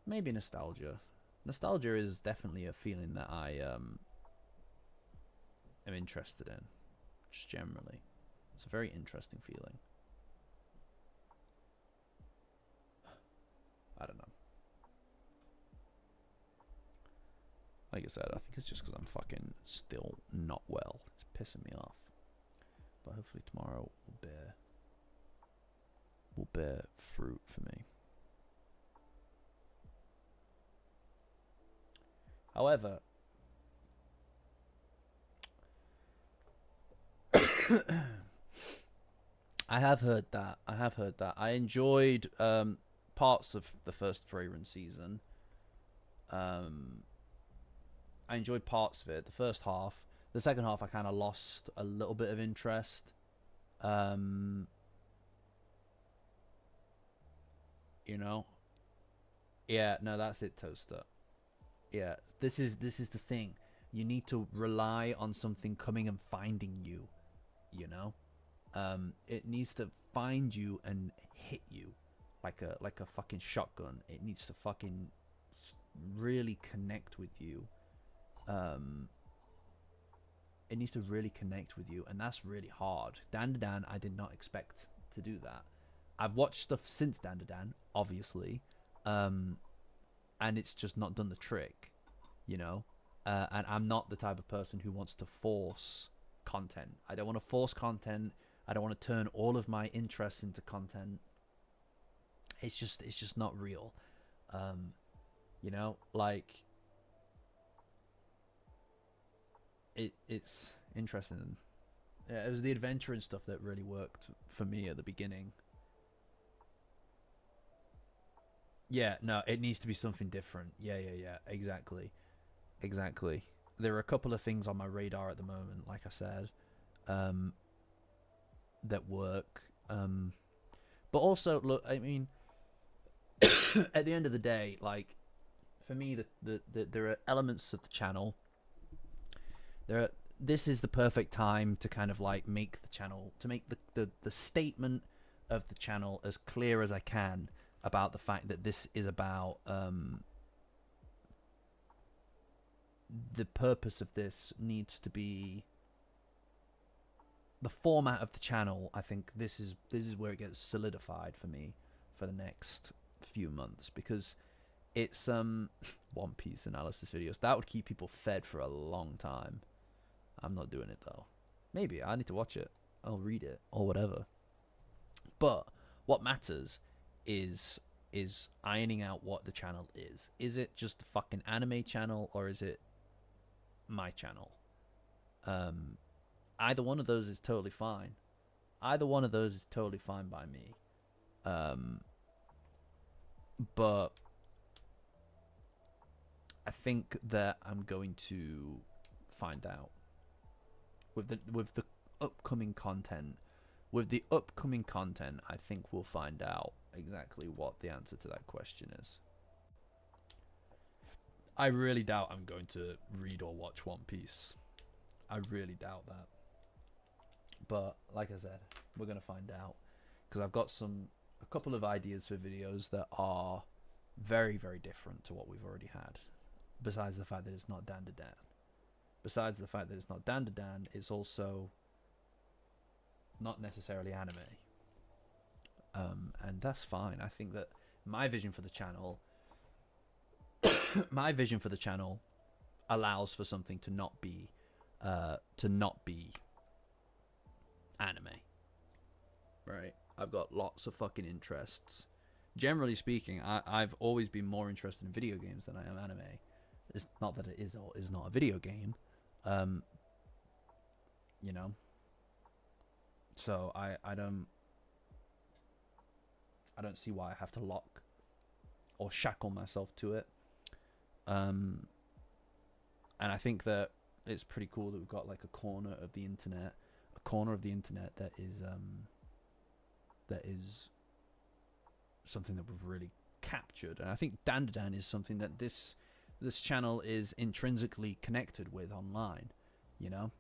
Maybe nostalgia. Nostalgia is definitely a feeling that I am interested in, just generally. It's a very interesting feeling. I don't know. Like I said, I think it's just because I'm fucking still not well. It's pissing me off. But hopefully tomorrow will bear fruit for me. However, I have heard that. I enjoyed parts of the first Fragrance season. I enjoyed parts of it. The first half. The second half, I kind of lost a little bit of interest. You know. Yeah, no, that's it, Toaster. Yeah, this is the thing. You need to rely on something coming and finding you. You know, it needs to find you and hit you like a fucking shotgun. It needs to fucking really connect with you. It needs to really connect with you, and that's really hard. Dandadan, I did not expect to do that. I've watched stuff since Dandadan, obviously, and it's just not done the trick, you know. And I'm not the type of person who wants to force content. I don't want to force content. I don't want to turn all of my interests into content. It's just not real. You know, like it's interesting. Yeah, it was the adventure and stuff that really worked for me at the beginning. Yeah, no, it needs to be something different. Yeah, exactly. There are a couple of things on my radar at the moment, like I said, that work. But also, look, I mean, at the end of the day, like, for me, there are elements of the channel. This is the perfect time to kind of like make the channel, to make the statement of the channel as clear as I can about the fact that this is about the purpose of this needs to be the format of the channel. I think this is where it gets solidified for me for the next few months, because it's One Piece analysis videos that would keep people fed for a long time. I'm not doing it though. Maybe I need to watch it. I'll read it or whatever. But what matters is ironing out what the channel is. Is it just a fucking anime channel, or is it my channel? Either one of those is totally fine. Either one of those is totally fine by me. But I think that I'm going to find out with the upcoming content. With the upcoming content, I think we'll find out exactly what the answer to that question is. I really doubt I'm going to read or watch One Piece. I really doubt that. But like I said, we're going to find out, because I've got a couple of ideas for videos that are very, very different to what we've already had. Besides the fact that it's not Dandadan. Besides the fact that it's not Dandadan, it's also not necessarily anime. And that's fine. I think that my vision for the channel allows for something to not be anime. Right? I've got lots of fucking interests. Generally speaking, I've always been more interested in video games than I am anime. It's not that it is not a video game, um, you know. So I don't see why I have to lock or shackle myself to it. And I think that it's pretty cool that we've got like a corner of the internet that is something that we've really captured. And I think Dandadan is something that this channel is intrinsically connected with online, you know.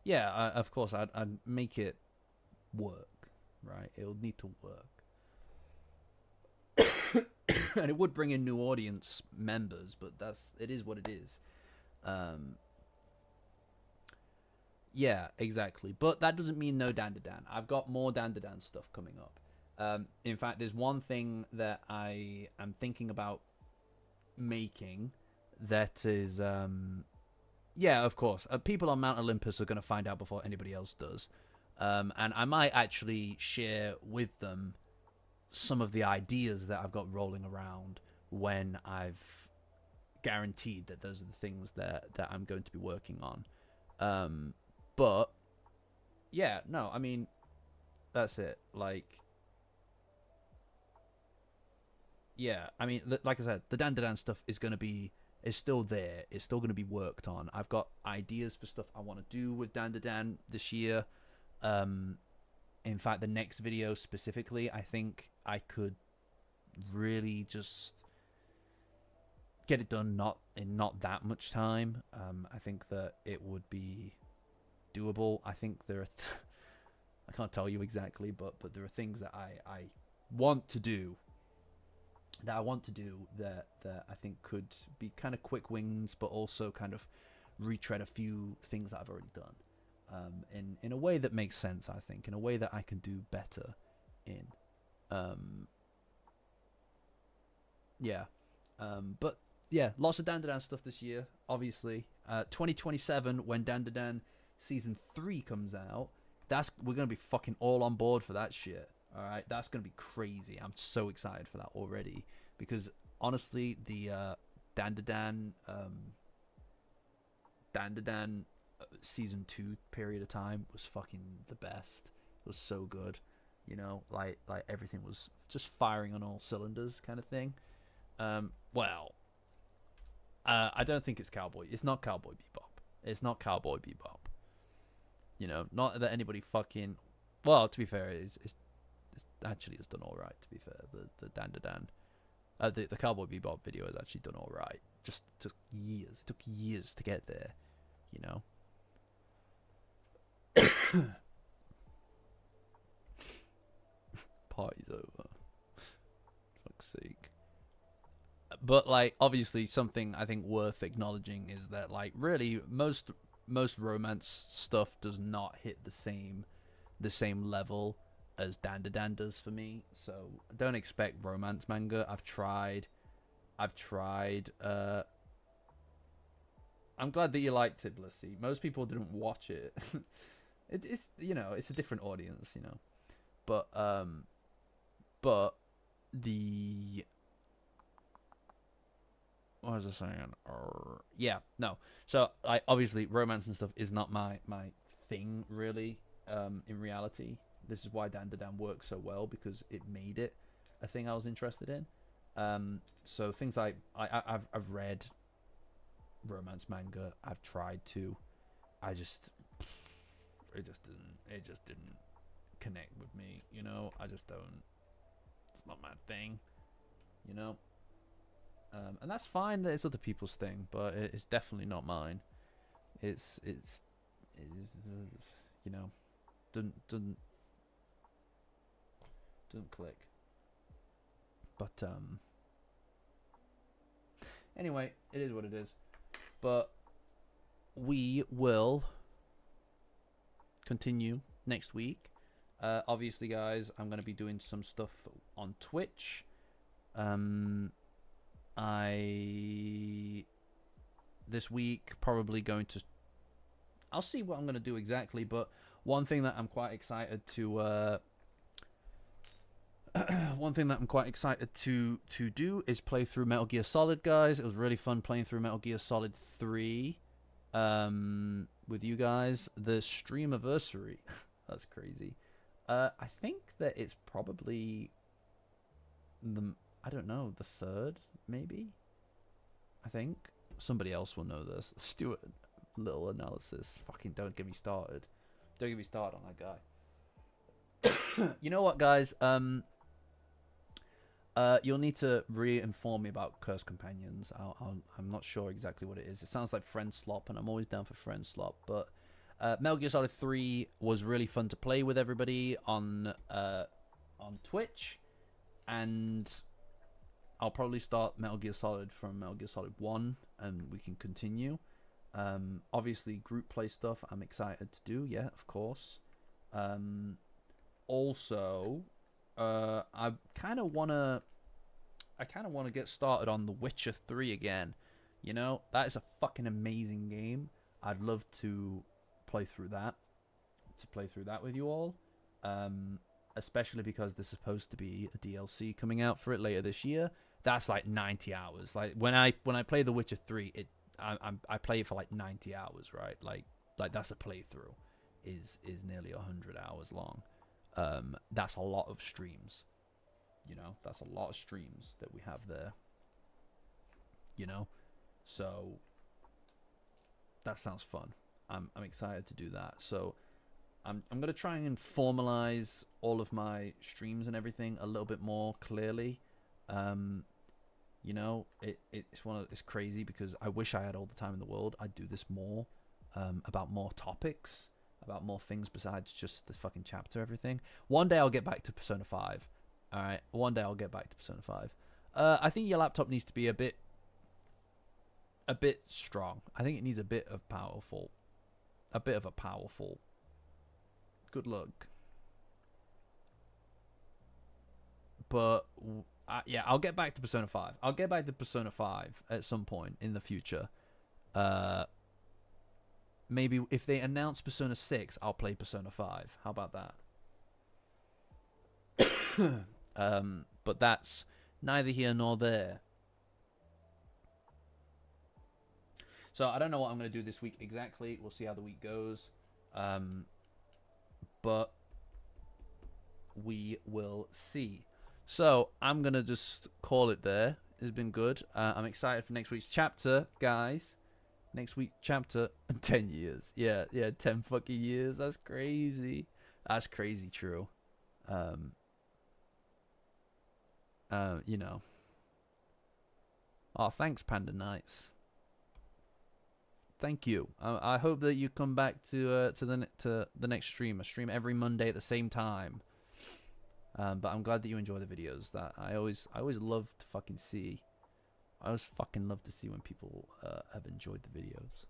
Yeah, of course I'd make it work, right? It'll need to work. And it would bring in new audience members, but it is what it is. Yeah, exactly. But that doesn't mean no Dandadan. I've got more Dandadan stuff coming up. In fact, there's one thing that I am thinking about making that is, yeah, of course. People on Mount Olympus are going to find out before anybody else does. And I might actually share with them some of the ideas that I've got rolling around when I've guaranteed that those are the things that I'm going to be working on. But yeah, no, I mean, that's it. Like, yeah, I mean, like I said, the Dandadan stuff is still there. It's still going to be worked on. I've got ideas for stuff I want to do with Dandadan this year. In fact, the next video specifically, I think I could really just get it done in not that much time. I think that it would be doable. I think there are I can't tell you exactly, but there are things that I want to do that I think could be kind of quick wins, but also kind of retread a few things that I've already done. In a way that makes sense, I think, in a way that I can do better in. Yeah. But yeah, lots of Dandadan stuff this year, obviously. 2027, when Dandadan Season 3 comes out, we're going to be fucking all on board for that shit. Alright, that's going to be crazy. I'm so excited for that already. Because, honestly, the Dandadan Season 2 period of time was fucking the best. It was so good. You know, like everything was just firing on all cylinders kind of thing. Well, I don't think it's not Cowboy Bebop. It's not Cowboy Bebop. You know, not that anybody fucking... Well, to be fair, it's actually has done alright, to be fair. The Dandadan... the Cowboy Bebop video has actually done alright. Just took years. It took years to get there, you know? Party's over. Fuck's sake. But, like, obviously something I think worth acknowledging is that, like, really most romance stuff does not hit the same level as Dandadan does for me. So don't expect romance manga. I've tried. I'm glad that you liked it, Blissy. Most people didn't watch it. It's, you know, it's a different audience, you know. But the... What was I saying? Yeah, no. So, obviously, romance and stuff is not my thing, really, in reality. This is why Dandadan works so well, because it made it a thing I was interested in. So, things like... I've read romance manga. I've tried to. It just didn't connect with me, you know? I just don't... It's not my thing, you know? And that's fine that it's other people's thing, but it's definitely not mine. It's you know, doesn't click. But anyway, it is what it is. But we will continue next week. Obviously, guys, I'm going to be doing some stuff on Twitch. This week probably going to I'll see what I'm gonna do exactly. But one thing that I'm quite excited to one thing that I'm quite excited to do is play through Metal Gear Solid, guys. It was really fun playing through Metal Gear Solid 3 with you guys. The streamiversary. That's crazy. I think that it's probably I don't know, the third, maybe? I think. Somebody else will know this. Let's do a little analysis. Fucking don't get me started. Don't get me started on that guy. You know what, guys? You'll need to re-inform me about Cursed Companions. I'm not sure exactly what it is. It sounds like Friend Slop, and I'm always down for Friend Slop. But Metal Gear Solid 3 was really fun to play with everybody on Twitch, and I'll probably start Metal Gear Solid from Metal Gear Solid 1, and we can continue. Obviously, group play stuff I'm excited to do. Yeah, of course. Also, I kind of wanna get started on The Witcher 3 again. You know, that is a fucking amazing game. I'd love to play through that. With you all. Especially because there's supposed to be a DLC coming out for it later this year. That's like 90 hours. Like when I play The Witcher 3, I play it for like 90 hours, right? Like that's a playthrough. Is nearly 100 hours long. That's a lot of streams. You know, that's a lot of streams that we have there. You know, so that sounds fun. I'm excited to do that. So I'm gonna try and formalize all of my streams and everything a little bit more clearly. You know, it's crazy because I wish I had all the time in the world. I'd do this more, about more topics, about more things besides just the fucking chapter everything. One day I'll get back to Persona 5. All right, one day I'll get back to Persona 5. I think your laptop needs to be a bit strong. I think it needs a bit of a powerful. Good luck. But yeah, I'll get back to Persona 5. I'll get back to Persona 5 at some point in the future. Maybe if they announce Persona 6, I'll play Persona 5. How about that? But that's neither here nor there. So I don't know what I'm going to do this week exactly. We'll see how the week goes. But we will see. So I'm going to just call it there. It's been good. I'm excited for next week's chapter, guys. Next week's chapter, 10 years. Yeah, 10 fucking years. That's crazy. That's crazy true. You know. Oh, thanks, Panda Knights. Thank you. I hope that you come back to the next stream. I stream every Monday at the same time. But I'm glad that you enjoy the videos. That I always love to fucking see. I always fucking love to see when people have enjoyed the videos.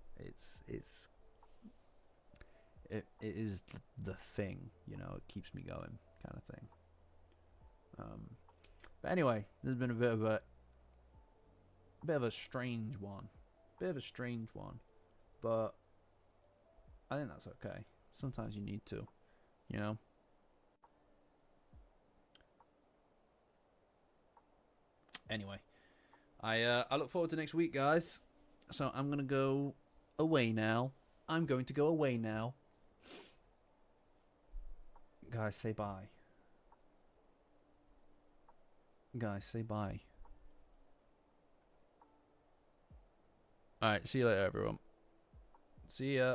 It is the thing, you know. It keeps me going, kind of thing. But anyway, this has been a bit of a strange one. But I think that's okay. Sometimes you need to, you know. Anyway, I look forward to next week, guys. So I'm gonna go away now. Guys, say bye. Alright, see you later, everyone. See ya.